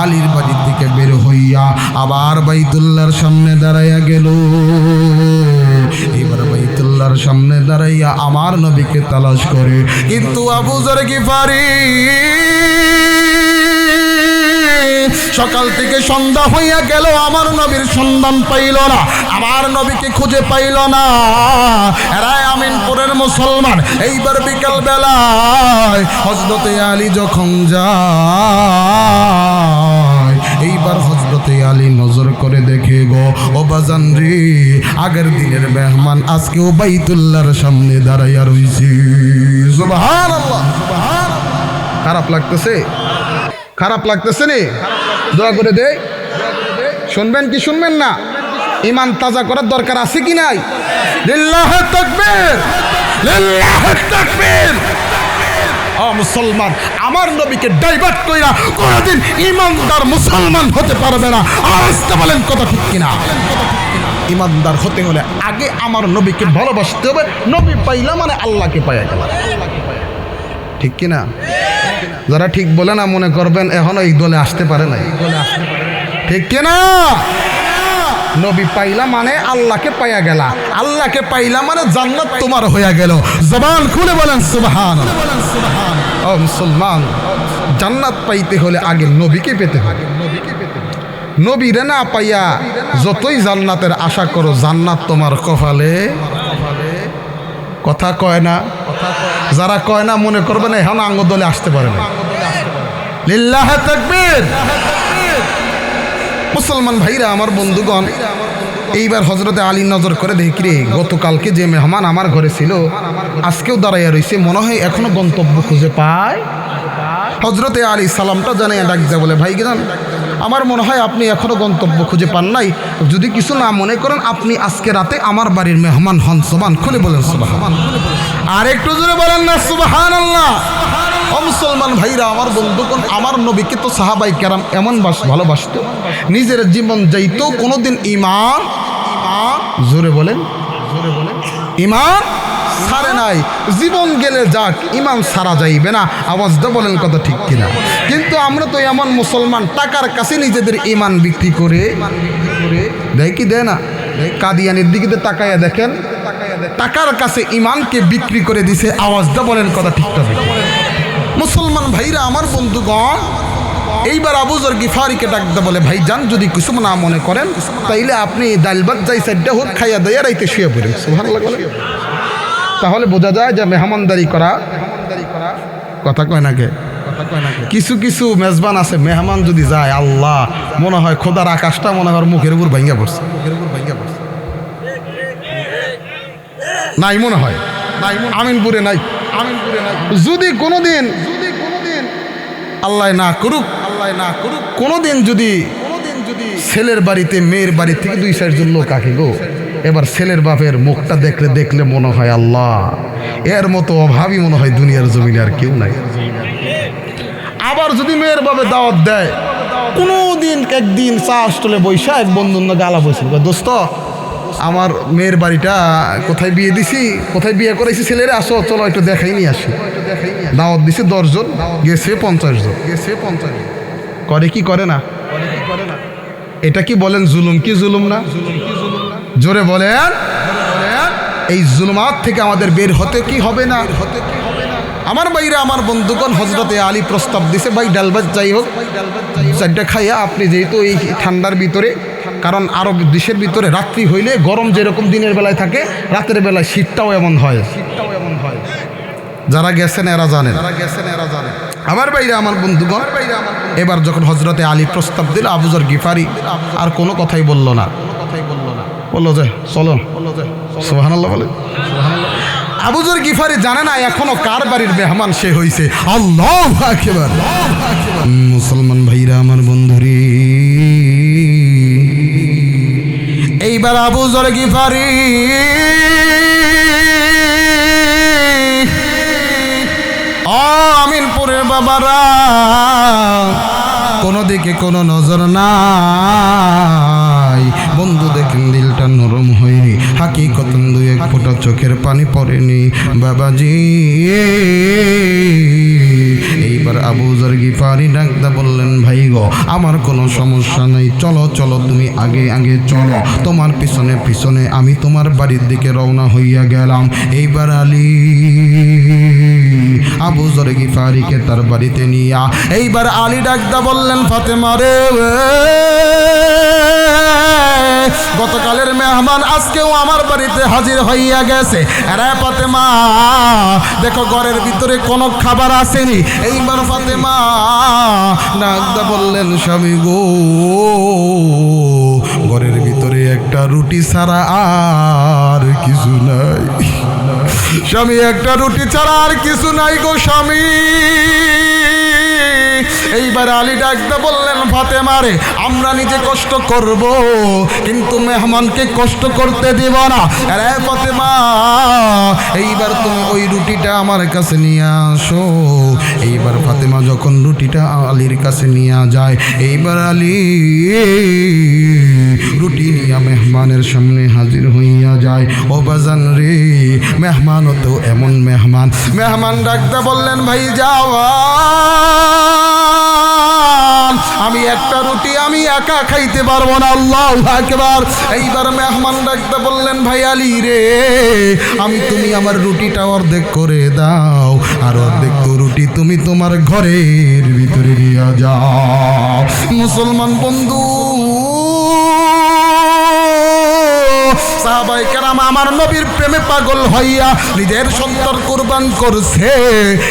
Speaker 1: আলীর বাড়ির দিকে বের হইয়া আবার বাইতুল্লাহর সামনে দাঁড়াইয়া গেল। এবার বাইতুল্লাহর সামনে দাঁড়াইয়া আমার নবীকে তালাশ করে, কিন্তু আবু যর গিফারি সকাল থেকে সন্ধ্যা হইয়া গেল, আমার নবীর সন্ধান পাইল না, আমার নবীকে খুঁজে পাইল না। এরা আমিনপুরের মুসলমান। এইবার বিকাল বেলায় হযরতে আলী যখন যায়, এইবার হযরতে আলী নজর করে দেখে গো, ও বাজান রে, আগের দিনের মেহমান আজকেও বাইতুল্লাহর সামনে দাঁড়াইয়া রইছে। সুবহানাল্লাহ, সুবহানাল্লাহ। খারাপ লাগতেছে? খারাপ লাগতেছে নি? দোয়া করে দে। শুনবেন কি শুনবেন না? ইমান তাজা করার দরকার আছে কি নাই? লিল্লাহি তাকবীর, লিল্লাহি তাকবীর। মুসলমান আমার নবীকে ডাইভার্ট কইরা কোনদিন ইমানদার মুসলমান হতে পারবে না। আওয়াজটা বলেন কথা ঠিক কিনা? ইমানদার হতে হলে আগে আমার নবীকে ভালোবাসতে হবে। নবী পাইলা মানে আল্লাহকে পাইয়া গেল, ঠিক কিনা? যারা ঠিক বলে না মনে করবেন এখনো এই দলে আসতে পারে নাই, ঠিক কিনা? নবী পাইলা মানে আল্লাহকে পাইয়া গেলা, আল্লাহকে পাইলা মানে জান্নাত তোমার হইয়া গেল। জবান খুলে বলেন সুবহানাল্লাহ। ও মুসলমান, জান্নাত পাইতে হলে আগে নবীকে পেতে হবে। নবীরে না পাইয়া যতই জান্নাতের আশা করো, জান্নাত তোমার কপালে। কথা কয় না? যারা কয় না মনে করবেন এখন আঙ্গ দলে আসতে পারে না। লিল্লাহি তাকবীর। মুসলমান ভাইরা আমার বন্ধুগণ, এইবার হজরতে আলী নজর করে দেখি রে, গতকালকে যে মেহমান আমার ঘরে ছিল আজকেও দাঁড়াইয়া রয়েছে, মনে হয় এখনো গন্তব্য খুঁজে পায়। হজরতে আলী সালামটা জানাইয়া ডাক দেয়, বলে ভাই গেলাম, আমার মনে হয় আপনি এখনো গন্তব্য খুঁজে পান নাই। যদি কিছু না মনে করেন আপনি আজকে রাতে আমার বাড়ির মেহমান হন। সুবহান খুলে বলেন সুবহান। আর একটু জোরে বলেন না সুবহানাল্লাহ। ও মুসলমান ভাইরা আমার বন্ধুগণ, আমার নবীকে তো সাহাবাই কেরাম এমন ভালোবাসতো, নিজের জীবন যাইতো কোনোদিন ইমান, জোরে বলেন, ইমান সারে নাই। জীবন গেলে যাক, ইমান সারা যাইবে না। আওয়াজটা বলেন কথা ঠিক কিনা? কিন্তু আমরা তো এমন মুসলমান, টাকার কাছে নিজেদের ইমান বিক্রি করে দেয় কি দেয় না? কাদিয়ানির দিকে তাকাইয়া দেখেন, টাকার কাছে ইমানকে বিক্রি করে দিছে। আওয়াজটা বলেন কথা ঠিক হবে। মুসলমান ভাইরা আমার বন্ধুগণ, এইবার আবু যর গিফারিকে ডাকতে বলে, ভাই যান যদি কিছু না মনে করেন তাইলে আপনি ডাল ভাত যাই সাইডটা হোক খাইয়া দেয়া রাইতে শুয়ে পড়েন। সুবহানাল্লাহ। তাহলে বোঝা যায় যে মেহমানদারি করা কথা কয় না কে? কিছু কিছু মেজবান আছে, মেহমান যদি যায় আল্লাহ মনে হয় খোদার আকাশটা মনে হয় মুখের উপর ভাঙ্গা পড়ছে। নাই মনে হয়, আমিনপুরে নাই। যদি কোনোদিন আল্লাহ না করুক কোনোদিন যদি ছেলের বাড়িতে মেয়ের বাড়ি থেকে 2-4 লোক আঁকে গো, এবার ছেলের বাপের মুখটা দেখলে মনে হয় আল্লাহ এর মতো অভাবী মনে হয় দুনিয়ার জমিনে আর কেউ নাই। আবার যদি মেয়ের বাপে দাওয়াত দেয়, কোনোদিন একদিন চা স্টলে বৈশা এক বন্ধুর গালা বসে, দোস্ত আমার মেয়ের বাড়িটা কোথায় বিয়ে দিছি, কোথায় বিয়ে করাইছি, ছেলেরা আসো চলো একটু দেখাই নিয়ে আসি। দাওয়াত দিছে 10 জন, গেছে 50 জন। করে কি করে না? এটা কি বলেন জুলুম কি জুলুম না? জোরে বলেন। এই জুলুমাত থেকে আমাদের বের হতে কি হবে না? আমার ভাইরা আমার বন্ধুগণ, হজরতে আলী প্রস্তাব দিছে, ভাই ডাল ভাত যাই হোক 4টা খাইয়া আপনি যেহেতু এই ঠান্ডার ভিতরে, কারণ আরব দেশের ভিতরে রাত্রি হইলে গরম যেরকম দিনের বেলায় থাকে, রাতের বেলায় শীতটাও এমন হয়। যারা গেছেন এরা জানেন। আমার ভাইরা আমার বন্ধুগণ, এবার যখন হজরতে আলী প্রস্তাব দিল, আবু যর গিফারি আর কোনো কথাই বলল না, বললো যে চলো। সুবহানাল্লাহ বলে। আবু যর গিফারি জানে না এখনো কার বাড়ির মেহমান সে হইছে। আল্লাহু আকবার। মুসলমান ভাইরা আমার বন্ধুরে, এইবার আবু যর গিফারি আমিনপুরের বাবারা, কোনো দিকে কোনো নজর নাই। বন্ধু দেখেন দিলটা নরম হয়নি, হাকিকতন 2-1 ফোঁটা চোখের পানি পড়েনি বাবাজি। এইবার আবু যর গিফারি ডাকদা বললেন, ভাই গো আমার কোনো সমস্যা নেই, চলো চলো তুমি আগে আগে চলো, তোমার পিছনে পিছনে আমি তোমার বাড়ির দিকে রওনা হইয়া গেলাম। এইবার আলী আবু যর গিফারিকে তার বাড়িতে নিয়া, এইবার আলী ডাকদা বললেন, ফাতেমা রে, গতকালের মেহমান আজকেও আমার বাড়িতে হাজির হইয়া গেছে। আরে ফাতেমা দেখো ঘরের ভিতরে কোনো খাবার আসেনি। এইবার ফাতেমা ডাকদা বললেন, স্বামী গো ঘরের ভিতরে একটা রুটি ছাড়া আর কিছু নাই। স্বামী একটা রুটি ছাড়া আর কিছু নাই গো স্বামী। এইবার আলী ডাকতে বললেন ফাতেমা রে, আমরা নিজে কষ্ট করব কিন্তু মেহমানকে কষ্ট করতে দিব না। আরে ফাতেমা, এইবার তুমি ওই রুটিটা আমার কাছে নিয়ে আসো। এইবার ফাতেমা যখন রুটিটা আলীর কাছে নিয়ে যায়, এইবার আলী রুটি নিয়ে মেহমানের সামনে হাজির হইয়া যায়। ও বাজান রে, মেহমানও তো এমন মেহমান। মেহমান ডাকতে বললেন ভাই যাও, আমি একটা রুটি আমি একা খাইতে পারবো না। আল্লাহু আকবার। এইবার মেহমান ডাকতে বললেন ভাই আলী রে, তুমি আমার রুটিটা অর্ধেক করে দাও, আর অর্ধেক তো রুটি তুমি তোমার ঘরের ভিতরে নিয়ে যাও। মুসলমান বন্ধু, সাহাবায়ে কেরাম আমার নবীর প্রেমে পাগল হইয়া নিজের সন্তান কুরবান করছে,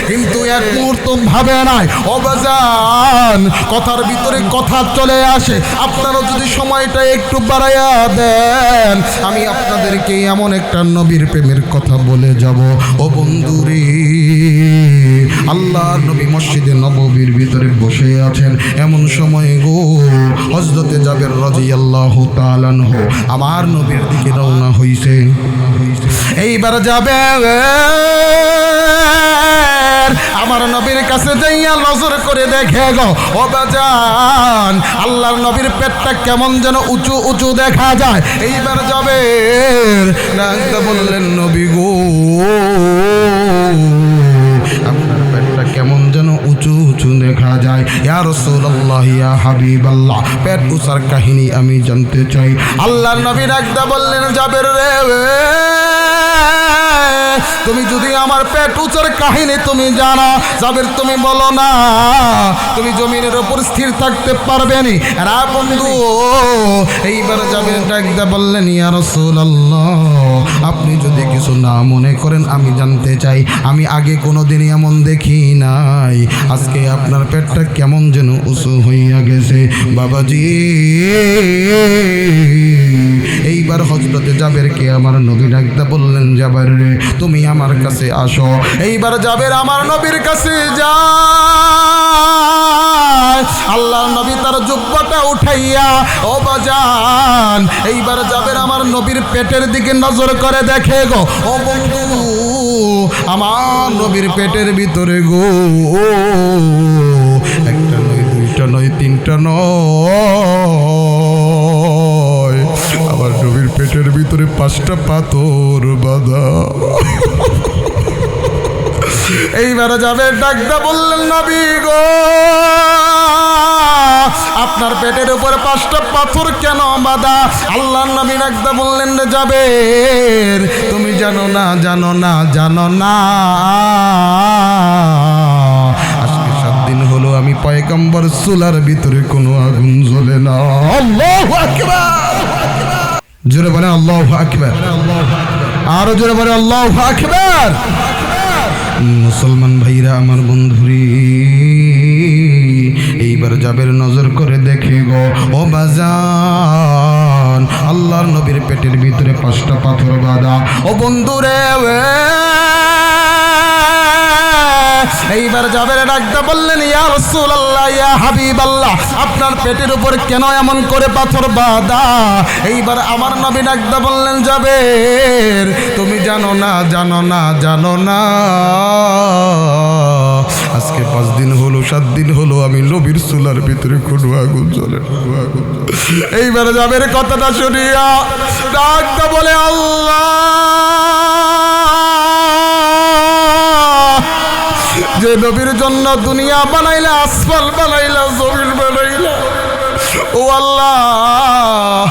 Speaker 1: কিন্তু এক মুহূর্ত ভাবে নাই। ও বাজান, কথার ভিতরে কথা চলে আসে। আপনারা যদি সময়টা একটু বাড়াইয়া দেন, আমি আপনাদেরকে এমন একটা নবীর প্রেমের কথা বলে যাব। ও বন্ধুরে, আল্লাহর নবী মসজিদে নববীর ভিতরে বসে আছেন। এমন সময় গো হযরতে জাবের রাদিয়াল্লাহু তাআলা আনহু আমার নবীর দিকে রওনা হইছে। এইবার যাবে আমার নবীর কাছে যাইয়া নজর করে দেখে গো ও বাজান, আল্লাহর নবীর পেটটা কেমন যেন উঁচু উঁচু দেখা যায়। এইবার যাবে ডাকতে বললেন নবী গো, আপনার পেটটা কেমন যেন উঁচু উঁচু দেখা যায়। ইয়া রাসূলুল্লাহ, ইয়া হাবিবাল্লাহ, পেট উঁচার কাহিনী আমি জানতে চাই। আল্লাহর নবী ডাকতে বললেন জাবের রে, তুমি যদি আমার পেট উঁচার কাহিনী তুমি জানো, জাবের তুমি বলো না, তুমি জমিনের উপর স্থির থাকতে পারবে নি। রা বন্ধু, এইবার জাবের ডাকতে বললেন ইয়া রাসূলুল্লাহ, আপনি যদি কিছু না মনে করেন আমি জানতে চাই, আমি আগে কোনোদিন এমন দেখি নাই, আজকে আপনার পেটটা কেমন যেন উঁচু হইয়া গেছে। বাবাজি, এইবার হযরতে জাবেরকে আমার নবী ডাকতে বললেন জাবের রে, তুমি আমার কাছে আসো। এইবার জাবের আমার নবীর কাছে যায়। আল্লাহর নবী তার জুব্বাটা উঠাইয়া ও বাজান, এইবার জাবের আমার নবীর পেটের দিকে নজর করে দেখে গো ও বন্ধু, আমার নবীর পেটের ভিতরে গো একটা নয়, দুইটা নয়, তিনটা নয়, আমার নবীর পেটের ভিতরে 5টা পাথর বাঁধা। এইবার যাবে ডাকতে বললেন নবী গো, আপনার পেটের উপর 5টা পাথর কেন বাঁধা? আল্লাহর নবী ডাকতে বললেন জাবের, তুমি জানো না, জানো না, জানো না, আজকে 7 দিন হলো আমি পয়গম্বর চুলার ভিতরে কোনো আগুন জ্বলে না। আল্লাহু আকবার। জোরে বলে আল্লাহু আকবার। আরো জোরে বলে আল্লাহু আকবার। মুসলমান ভাইরা আমার বন্ধুরি, এইবার জাবের নজর করে দেখে গো ও বাজান, আল্লাহর নবীর পেটের ভিতরে 5টা পাথর বাঁধা। ও বন্ধুরে, এইবার জাবের ডাকতে বললেন ইয়া রাসূলুল্লাহ, ইয়া হাবিবাল্লাহ, আপনার পেটের উপর কেন এমন করে পাথর বাঁধা? এইবার আমার নবী ডাকতে বললেন জাবের, তুমি জানো না, জানো না, জানো না, আজকে 5 দিন হলো, 7 দিন হলো আমি নবীর চুলার ভিতরে কোনো আগুন জ্বলে না। এইবার জাবের কথাটা শুনিয়া ডাকতে বলে আল্লাহ, যে নবীর জন্য দুনিয়া বানাইলা, আসফাল বানাইলা, জমিন বানাইলা, ও আল্লাহ,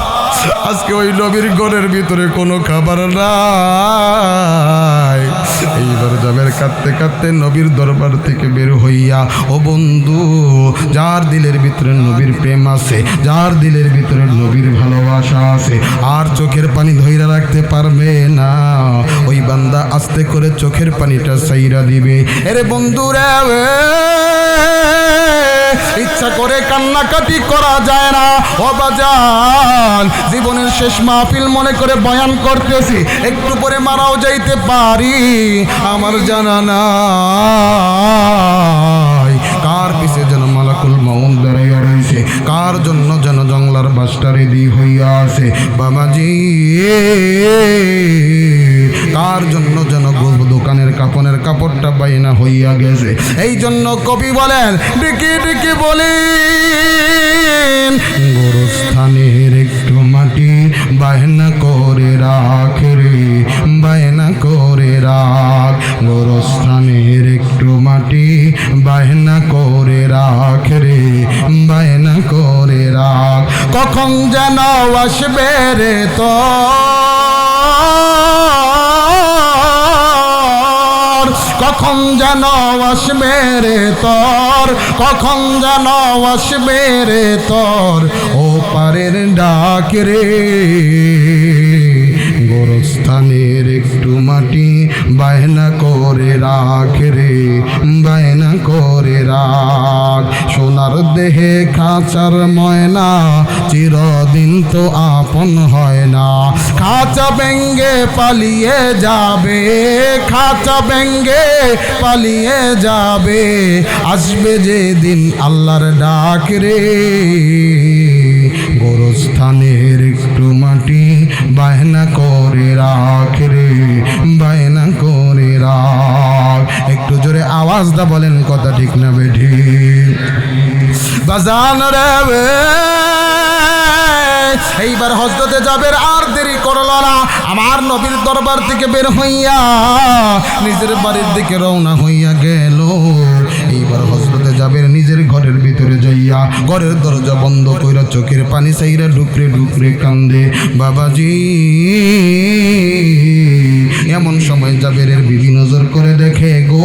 Speaker 1: আজকে ওই নবীর ঘরের ভিতরে কোনো খাবার নাই। এইবার জাবের কাঁদতে কাঁদতে নবীর দরবার থেকে বের হইয়া ও বন্ধু, যার দিলের ভিতরে নবীর প্রেম আছে, যার দিলের ভিতরে নবীর ভালোবাসা আছে, আর চোখের পানি ধইরা রাখতে পারবে না, ওই বান্দা আস্তে করে চোখের পানিটা ছাইরা দিবে। এরে বন্ধুরা, ইচ্ছা করে কান্নাকাটি করা যায় না। ও বাজান, জীবনের শেষ মাহফিল মনে করে বয়ান করতেছি, একটু পরে মারাও যাইতে পারি, আমার জানা নাই কার পিছে যেন সাকরাতুল মাউত দাঁড়াইয়া রয়েছে, কার জন্য যেন জংলার বাসটা রেডি হইয়া আছে বাবাজি, কার জন্য যেন দোকানের কাপড়ের কাপড়টা বাইনা হইয়া গেছে। এই জন্য কবি বলেন, ডেকে ডেকে বলেন, গোরস্থানের একটু মাটি বায়না করে রাখ রে, বায়না করে রাখ, গোরস্থানের একটু মাটি বায়না করে রাখ রে, বায়না করে রাখ, কখন যেন আসবে রে তো কখন যেন আসবে রে তোর, কখন যেন আসবে রে তোর ও পারের ডাক রে, গোরস্থানের একটু মাটি বায়না করে রাখ রে, বায়না করে রাখ, সোনার দেহে খাঁচার ময়না চিরদিন তো আপন হয় না, খাঁচা ভেঙ্গে পালিয়ে যাবে, খাঁচা ভেঙ্গে পালিয়ে যাবে, আসবে যেদিন আল্লাহর ডাক রে, গোরস্থানের একটু মাটি বায়না করে রাখ রে, বায়না করে রাখ। একটু জোরে আওয়াজ দা বলেন, কথা ঠিক না বেঠি বাজান রে। এইবার হযরতে জাবের আর দেরি করল না, আমার নবীর দরবার থেকে বের হইয়া নিজের বাড়ির দিকে রওনা হইয়া গেল। এইবার হযরতে জাবের নিজের ঘরের ভিতরে যাইয়া ঘরের দরজা বন্ধ কইরা চোখের পানি চাইরা ডুকরে ডুকরে কান্দে বাবাজি। এমন সময় জাবেরের বিবি নজর করে দেখে গো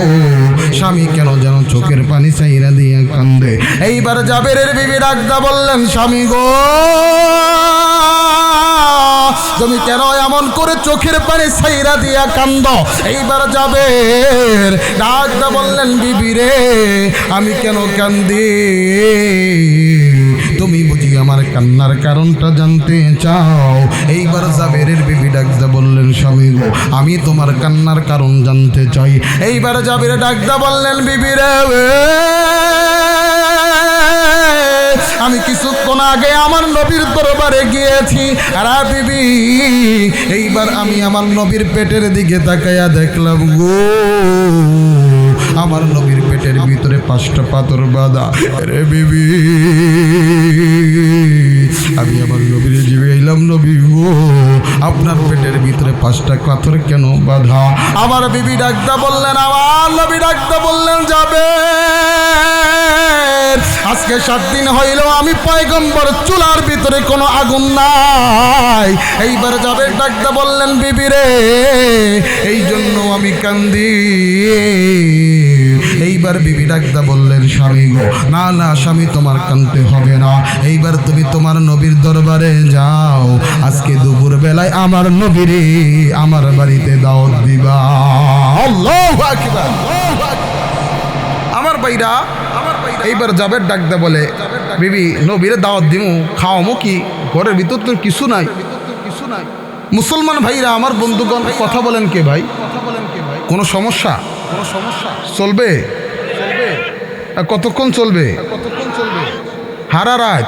Speaker 1: স্বামী কেন যেন চোখের পানি চাইরা দিয়া কান্দে। এইবার জাবেরের বিবি ডাকদা বললেন, স্বামী গো তুমি কেন এমন করে চোখের পানি ছাইরা দিয়া কান্দ? এইবার জাবের ডাকদা বললেন, বিবি রে আমি কেন কান্দি? তুমি বুঝি আমার কান্নার কারণটা জানতে চাও? এইবার জাবেরের বিবি ডাকদা বললেন, স্বামী গো আমি তোমার কান্নার কারণ জানতে চাই। এইবার জাবের ডাকদা বললেন, বিবি রে আমি কিছুক্ষণ আগে আমার নবীর দরবারে গিয়েছি, আর বিবি এইবার আমি আমার নবীর পেটের দিকে তাকাইয়া দেখলাম গো আমার নবীর পেটের ভিতরে 5টা পাথর বাঁধা। রে বিবি আমি আমার নবীর জিবে এলাম, নবী গো আপনার পেটের ভিতরে 5টা পাথর কেন বাঁধা? আমার বিবি ডাকদা বললেন, আমার নবী ডাকদা বললেন, যাবে আজকে 7 দিন হইল আমি পয়গম্বর চুলার ভিতরে কোনো আগুন নাই। এইবার যাবে ডাকদা বললেন, বিবি রে এই জন্য আমি কান্দি। এইবার বিবি ডাকদা বললেন, স্বামী গো না না স্বামী তোমার কাঁদতে হবে না, এইবার তুমি তোমার নবীর দরবারে যাও, আজকে দুপুর বেলায় আমার নবীরে আমার বাড়িতে দাওয়াত দিবা। আল্লাহু আকবার। আমার ভাইরা এইবার জাবের ডাকদা বলে, বিবি নবীরে দাওয়াত দিমু, খাওয়ামু কি? ঘরের ভিতর তো কিছু নাই। মুসলমান ভাইরা আমার বন্ধুগণ কথা বলেন কে ভাই? কোনো সমস্যা চলবে? কতক্ষণ চলবে? হারা রাত?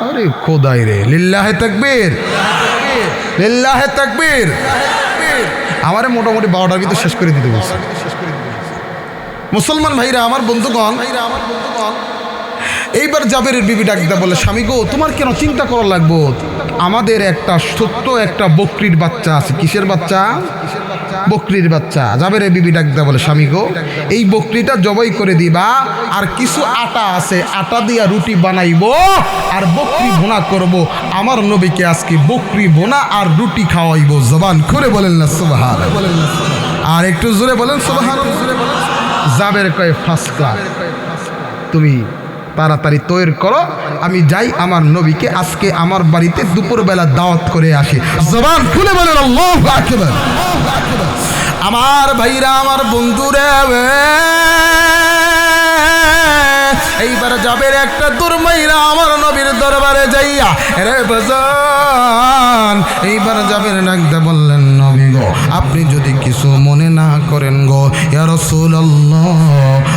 Speaker 1: আরে খোদাই রে, লিল্লাহে তাকবীর, লিল্লাহে তাকবীর। আমারে মোটামুটি 12টার ভিতর শেষ করে দিতে বলছে। মুসলমান ভাইরা আমার বন্ধুগণ, এইবার জাবেরের বিবি ডাকদা বলে, স্বামী গো তোমার কেন চিন্তা করা লাগবো? আমাদের একটা ছোট্ট একটা বকরির বাচ্চা আছে। কিসের বাচ্চা? বকরির বাচ্চা। জাবেরের বিবি ডাকদা বলে, স্বামী গো এই বকরিটা জবাই করে দিবা, আর কিছু আটা আছে, আটা দিয়া রুটি বানাইবো আর বকরি ভুনা করব। আমার নবীকে আজকে বকরি ভুনা আর রুটি খাওয়াইবো। জবান খুলে বলেন না সুবহানাল্লাহ, আর একটু জোরে বলেন সুবহানাল্লাহ। জাবের কয়, ফার্স্ট ক্লাস, তুমি তাড়াতাড়ি তৈরি করো, আমি যাই আমার নবীকে আজকে আমার বাড়িতে দুপুরবেলা দাওয়াত করে আসি। জবান খুলে বলেন আল্লাহু আকবার। আমার ভাইরা আমার বন্ধুরা, এইবার জাবের একটা দুর্মাইরা আমার নবীর দরবারে যাইয়া, রে বাজান এইবার জাবের ডাকতে বললেন, নবী গো আপনি যদি কিছু মনে না করেন গো ইয়া রাসূলুল্লাহ,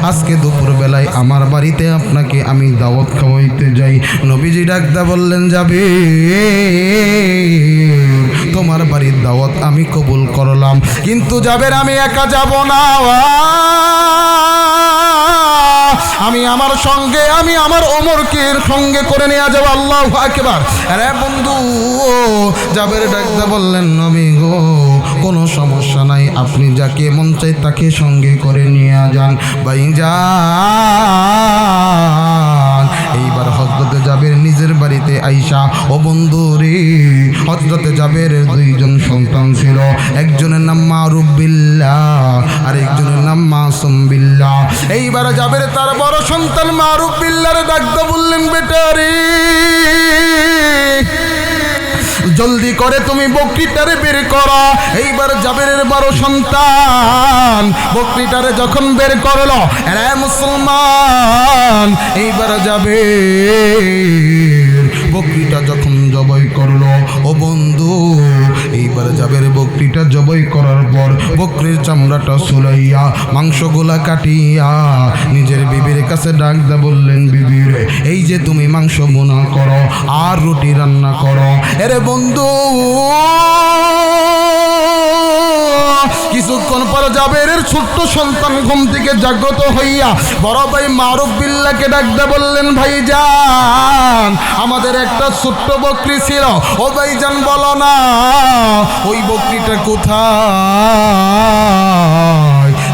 Speaker 1: আজকে দুপুর বেলায় আমার বাড়িতে আপনাকে আমি দাওয়াত খাওয়াইতে যাই। নবীজি ডাকদা বললেন, যাবে, তোমার বাড়ির দাওয়াত আমি কবুল করলাম, কিন্তু যাবের আমি একা যাব না, আমি আমার সঙ্গে আমি আমার ওমরকে সঙ্গে করে নিয়ে যাব। আল্লাহু আকবার। আরে বন্ধু, জাবের ডাকদা বললেন, নবী গো, কোনো সমস্যা নাই, আপনি যাকে মন চাই তাকে সঙ্গে করে নিয়ে যান। ভাইজান, এইবার হযরতে জাবের নিজের বাড়িতে আইসা, ও বন্ধু রে, হযরতে জাবের দুইজন সন্তান ছিল, একজনের নাম মারুফ বিল্লাহ আর একজনের নাম মাসুম বিল্লাহ। এইবার জাবের তার বড় সন্তান মারুফ বিল্লাহর ডাকতে বললেন, বেটা রে, জলদি করে তুমি বকরিটারে বের করো। এইবার জাবেরের বড় সন্তান বকরিটারে যখন বের করলো, এরা মুসলমান, এইবার জাবের বকরিটা যখন জবাই করলো, ও বন্ধু, এইবার জাবের বকরিটা জবাই করার পর বকরির চামড়াটা সুলাইয়া মাংসগুলা কাটিয়া নিজের বিবির কাছে ডাকদা বললেন, বিবি রে, এই যে তুমি মাংস বোনা করো আর রুটি রান্না করো। এরে বন্ধু, কিছুক্ষণ পর জাবের ছোট্ট সন্তান ঘুম থেকে জাগ্রত হইয়া বড় ভাই মারুফ বিল্লাহকে ডাকতে বললেন, ভাইজান, আমাদের একটা ছোট্ট বকরি ছিল, ও ভাইজান বলো না ওই বকরিটা কোথায়?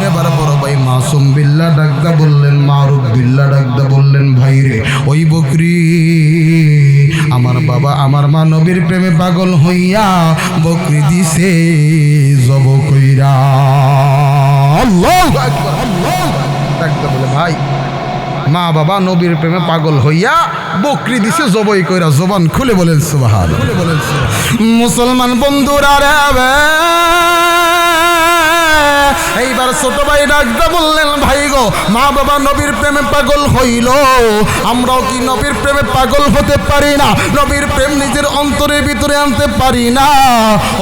Speaker 1: এবার বড় ভাই মাসুম বিল্লাহ ডাকতে বললেন, মারুফ বিল্লাহ ডাকতে বললেন, ভাই রে, ওই বকরি আমার বাবা আমার মা নবীর প্রেমে পাগল হইয়া বকরি দিছে জব কইরা। আল্লাহু আকবার, আল্লাহু ডাকতে বলে, ভাই, মা বাবা নবীর প্রেমে পাগল হইয়া বকরি দিছে জবাই কইরা। জবান খুলে বলেন সুবহানাল্লাহ। মুসলমান বন্ধুরা রে, এইবার ছোট ভাই ডাকতে বললেন, ভাই গো, মা বাবা নবীর প্রেমে পাগল হইল, আমরাও কি নবীর প্রেমে পাগল হতে পারি না? নবীর প্রেম নিজের অন্তরের ভিতরে আনতে পারি না?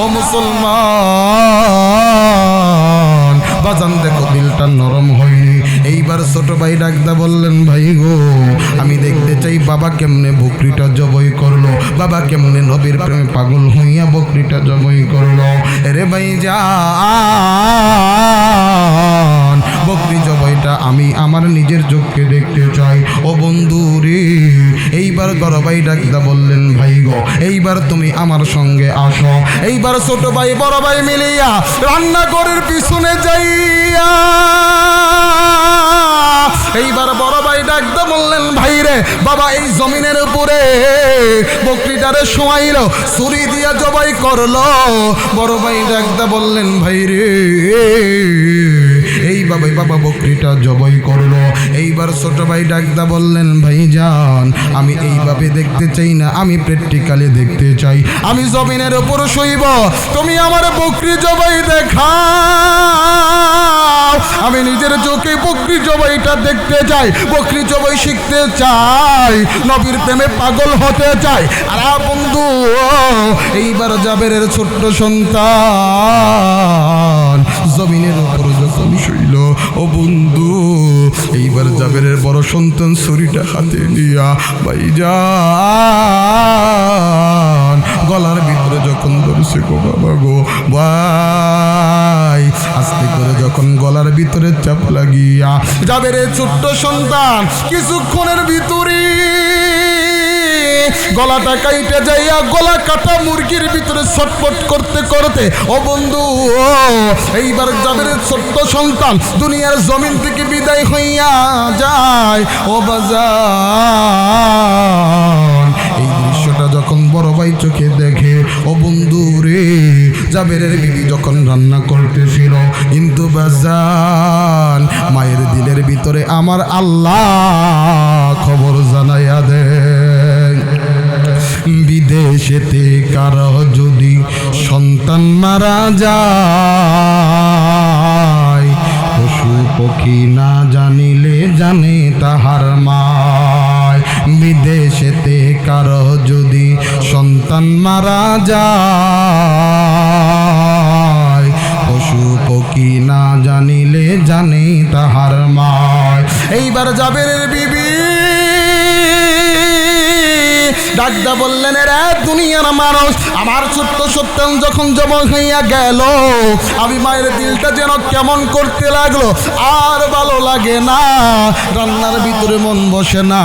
Speaker 1: ও মুসলমান বাজান, দেখো দিলটা নরম হয়নি। এইবার ছোট ভাই ডাকদা বললেন, ভাই গো, আমি দেখতে চাই বাবা কেমনে বকরিটা জবাই করলো, বাবা কেমনে নবীর প্রেমে পাগল হইয়া বকরিটা জবাই করলো। এরে ভাই যান, বকরি জবাইটা আমি আমার নিজের চোখে দেখতে চাই। ও বন্ধু রে, এইবার বড় ভাই ডাকদা বললেন, ভাই গো, এইবার তুমি আমার সঙ্গে আসো। এইবার ছোট ভাই বড় ভাই মিলিয়া রান্নাঘরের পিছনে যাইয়া এইবার বড় ভাই ডাকতে বললেন, ভাই রে, বাবা এই জমিনের উপরে বকরিটারে শোয়াইল, ছুরি দিয়া জবাই করলো। বড় ভাই ডাকতে বললেন, ভাই রে, এইভাবে বাবা বকরিটা জবাই করলো। এইবার ছোট ভাই ডাকদা বললেন, ভাইজান, আমি এইভাবে দেখতে চাই না, আমি প্র্যাকটিক্যালি দেখতে চাই। আমি জমিনের উপর শুইব, তুমি আমার বকরি জবাই দেখাও। আমি নিজের চোখে বকরি জবাইটা দেখতে চাই, বকরি জবাই শিখতে চাই, নবীর প্রেমে পাগল হতে চাই। আর বন্ধু, এইবার জাবেরের ছোট্ট সন্তান জমিনের উপর যখন শুইল, ও বন্ধু, এইবার জাবেরের বড় সন্তান ছুরিটা হাতে নিয়া ভাইজান গলার ভিতরে যখন ধরছে, গো বাবা গো ভাই, আস্তে করে যখন গলার ভিতরে চাপ লাগিয়া জাবেরের ছোট্ট সন্তান কিছুক্ষণের ভিতরে গলাটা কাইটে যাইয়া গলা কাটা মুরগির ভিতরে ছটফট করতে করতে, ও বন্ধু, এইবার জাবেরের ছোট্ট সন্তান দুনিয়ার জমিন থেকে বিদায় হইয়া যায়। ও বাজান, এই দৃশ্যটা যখন বড় ভাই চোখে দেখে, ও বন্ধু রে, জাবেরের বিবি যখন রান্না করতেছিল, কিন্তু বাজান মায়ের দিলের ভিতরে আমার আল্লাহ খবর জানাইয়া দেয়, বিদেশেতে কারো যদি সন্তান মারা যায়, পশু পক্ষী না জানিলে জানে তাহার মায়। বিদেশেতে কারো যদি সন্তান মারা যায়, পশু পক্ষী না জানিলে জানে তাহার মায়। এইবার জাবেরের বিবি ডাকদা বললেন, রে দুনিয়ার মানুষ, আমার ছোট্ট সন্তান যখন জবাই হইয়া গেল, আমি মায়ের দিলটা যেন কেমন করতে লাগলো, আর ভালো লাগে না, রান্নার ভিতরে মন বসে না।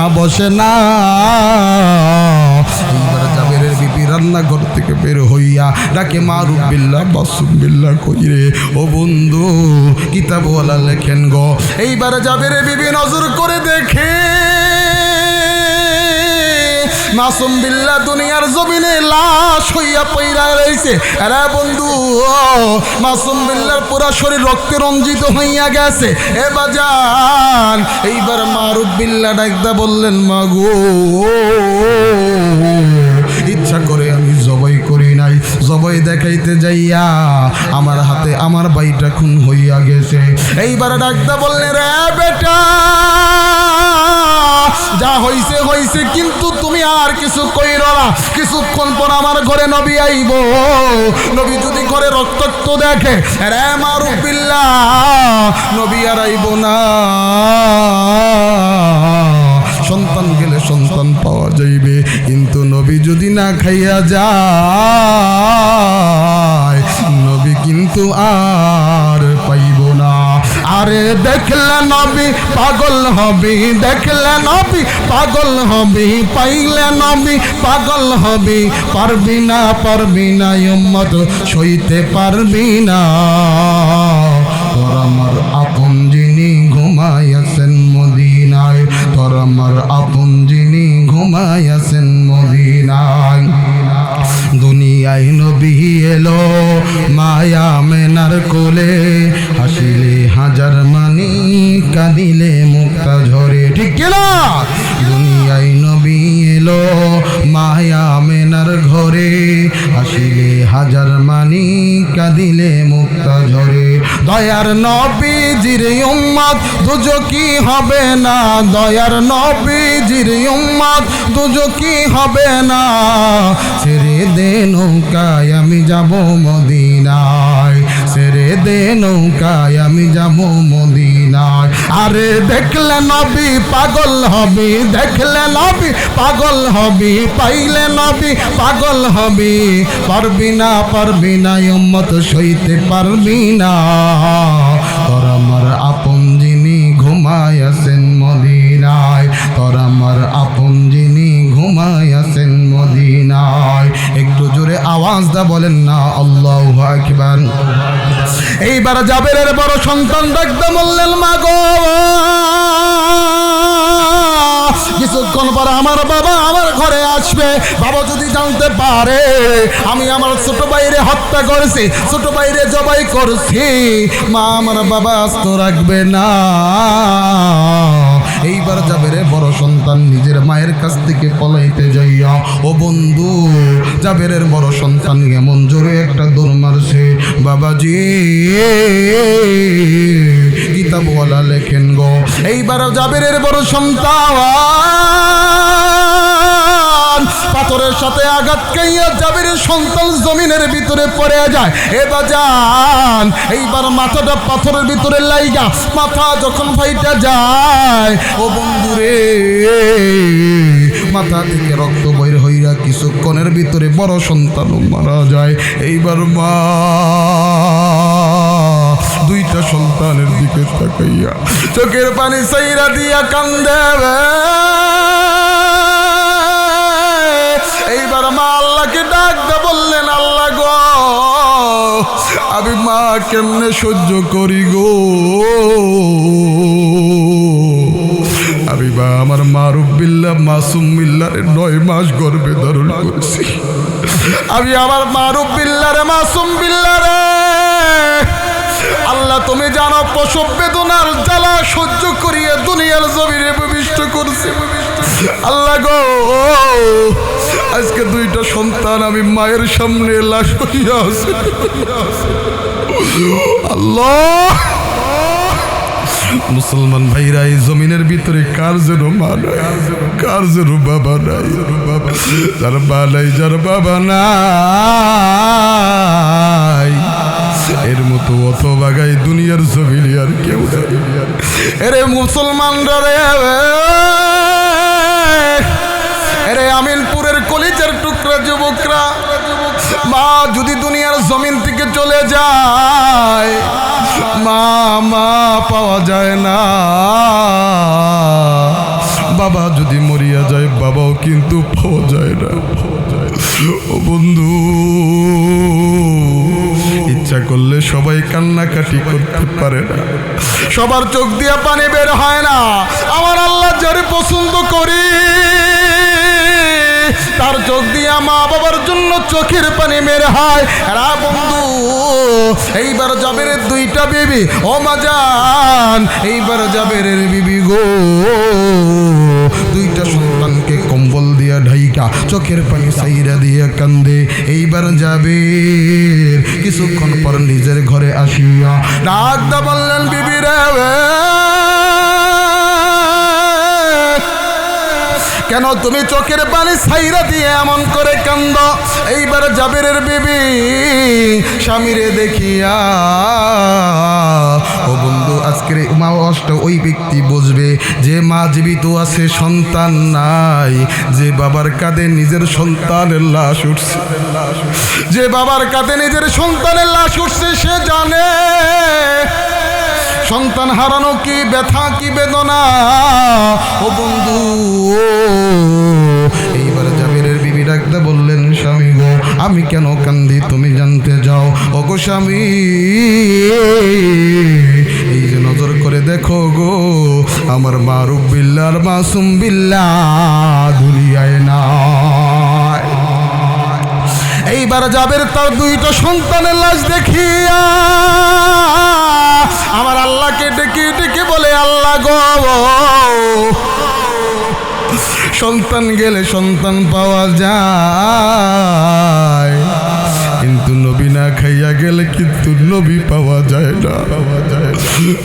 Speaker 1: এইবার জাবেরের বিবি রান্নাঘর থেকে বের হইয়া ডাকে, মারুফ বিল্লাহ মাসুম বিল্লাহ কই রে? ও বন্ধু, কিতাবওয়ালা লেখেন গো। এইবার জাবেরের বিবি নজর করে দেখে মাসুম বিল্লাহ দুনিয়ার জমিনে লাশ হইয়া পইরা রইছে। আরে বন্ধু, মাসুম বিল্লাহর পুরা শরীর রক্তে রঞ্জিত হইয়া গেছে। এ বাজান, এইবার মারুফ বিল্লাহ ডাকদা বললেন, মাগো, ইচ্ছা করে আমি জবাই করি নাই, জবাই দেখাইতে যাইয়া আমার হাতে আমার ভাইটা খুন হইয়া গেছে। এইবার ডাকদা বললেন, রে বেটা, যা হইছে হইছে, কিন্তু তুমি আর কিছু কইরো না। কিছুক্ষণ পর আমার ঘরে নবী আইব, নবী যদি ঘরে রক্তাক্ত দেখে, রে মারুফ বিল্লাহ, নবী আর আইব না। সন্তান গেলে সন্তান পাওয়া যাইবে, কিন্তু নবী যদি না খাইয়া যায়, নবী কিন্তু আর পাইব না। আরে দেখলে নবী পাগল হবি, দেখলে নবী পাগল হবি, পাইলে নবী পাগল হবি, পারবি না উম্মত সইতে পারবি না। তোর আমার আপন যিনি ঘুমাইয়াছেন মদিনায়, তোর আমার আপন যিনি ঘুমাইয়াছেন মদিনায়। দুনিয়ায় নবী এলো মায়া মেনার কোলে, হাসিলে হাজার মানি, কাঁদিলে মুক্তা ঝরে। ঠিক কিনা? দুনিয়ায় নবী এলো মায়া মেনার ঘরে, হাসিলে হাজার মানি, কাঁদিলে মুক্তা ঝরে। দয়ার নবীজির উম্মত দুজকি হবে না, দয়ার নবীজির উম্মত দুজকি হবে না। ছেড়ে দে নৌকায় আমি যাব মদিনায়, ছেড়ে দে নৌকায় আমি যাব মদিনায়। আরে দেখলে নবী পাগল হবি, দেখলে নবী পাগল হবি, পাইলে নবী পাগল হবি, পারবি না উম্মত সইতে পারবি না। তোর আমার আপন যিনি ঘুমাইয়াছেন মদিনায়, তোর আমার আপন যিনি ঘুমাইয়াছেন মদিনায়। একটু জোরে আওয়াজ দা বলেন না আল্লাহু আকবার। এইবার জাবেরের বড় সন্তান ডাকতে বললেন, মাগো, কিছুক্ষণ পর আমার বাবা আমার ঘরে আসবে। বাবা যদি জানতে পারে আমি আমার ছোট ভাইরে হত্যা করেছি, ছোট ভাইরে জবাই করছি, মা আমার বাবা আস্ত রাখবে না। এইবার জাবেরে বড় সন্তান নিজের মায়ের কাছ থেকে পলাইতে যাইয়া, ও বন্ধু, জাবেরের বড় সন্তান এমন জোরে একটা দৌড় মারছে, বাবাজি, কিতাবওয়ালা লেখেন গো। এইবার জাবেরের বড় সন্তান পাথরের সাথে আঘাত খাইয়া জাবেরের সন্তান জমিনের ভিতরে পড়ে যায়। এ বাজান, এইবার মাথাটা পাথরের ভিতরে লাইগা, মাথা যখন ফাইটা যায়, ও বন্ধুরে, মাথা থেকে রক্ত বের হইয়া কিছুক্ষণের ভিতরে বড় সন্তানও মারা যায়। এইবার মা দুইটা সন্তানের দিকে তাকাইয়া চোখের পানি সাইরা দিয়া কান্দে। এইবার মা আল্লাহকে ডাক দে বললেন, আল্লাহ গো, আমি মা কেমনে সহ্য করি গো, আমি বা আমার মারুফ বিল্লাহ মাসুম বিল্লাহরে 9 মাস গর্ভে ধারণ করছি। আমি আমার মারুফ বিল্লাহরে মাসুম বিল্লাহরে আল্লাহ তুমি জানো প্রসব বেদনার জ্বালা সহ্য করিয়ে দুনিয়ার জমিনে প্রবিষ্ট করছি। আল্লাহ গো, আজকে দুইটা সন্তান আমি মায়ের সামনে লাশ হইয়া আছে। আল্লাহ, মুসলমান ভাইরা, এই জমিনের ভিতরে কার যেন মা নাই, কার যেন বাবা নাই, যার মা নাই, যার বাবা নাই, এর মতো অত বাগাই দুনিয়ার জমিনে আর কেউ নাই। এরে মুসলমানরা রে, এরে আমিনপুরের কলিজার টুকরা যুবকরা, মা যদি দুনিয়ার জমিন থেকে চলে যায়, মা পাওয়া যায় না। বাবা যদি মরিয়া যায়, বাবাও কিন্তু পাওয়া যায় না। ও বন্ধু, ইচ্ছা করলে সবাই কান্নাকাটি করতে পারে না, সবার চোখ দিয়ে পানি বের হয় না। আমার আল্লাহ যারে পছন্দ করি তার চোখ দিয়ে মা বাবার জন্য চোখের পানি বের হয়। এরা বন্ধু, এইবার জাবেরের দুইটা বিবি, ও মাজান, এইবার জাবেরের বিবি গো দুইটা সন্তানকে কম্বল দিয়া ঢাইকা চোখের পানি সাইরা দিয়া কান্দে। এইবার জাবের কিছুক্ষণ পর নিজের ঘরে আসিয়া ডাকদা বললেন, বিবি রে, কেন তুমি চোখের পানি ছাইরা দিয়ে এমন করে কান্দ? এইবার জাবেরের বিবি স্বামীরে দেখিয়া, ও বন্ধু, আজকের মা অষ্ট ওই ব্যক্তি বুঝবে যে মা জীবিত আছে, সন্তান নাই, যে বাবার কাঁধে নিজের সন্তানের লাশ উঠছে, যে বাবার কাঁধে নিজের সন্তানের লাশ উঠছে, সে জানে সন্তান হারানো কি ব্যথা, কি বেদনা। ও বন্ধু, এইবার জাবেরের বিবি ডাকতে বললেন, স্বামী গো, আমি কেন কান্দি তুমি জানতে যাও? ও গো স্বামী, এই যে নজর করে দেখো গো, আমার মারুফ বিল্লাহ আর মাসুম বিল্লাহ দুনিয়ায় নাই। এইবার জাবের তার দুইটা সন্তানের লাশ দেখিয়া আমার আল্লাহকে ডেকে ডেকে বলে, আল্লাহ গো, সন্তান গেলে সন্তান পাওয়া যায়, কিন্তু নবী না খাইয়া গেলে কিন্তু নবী পাওয়া যায় না।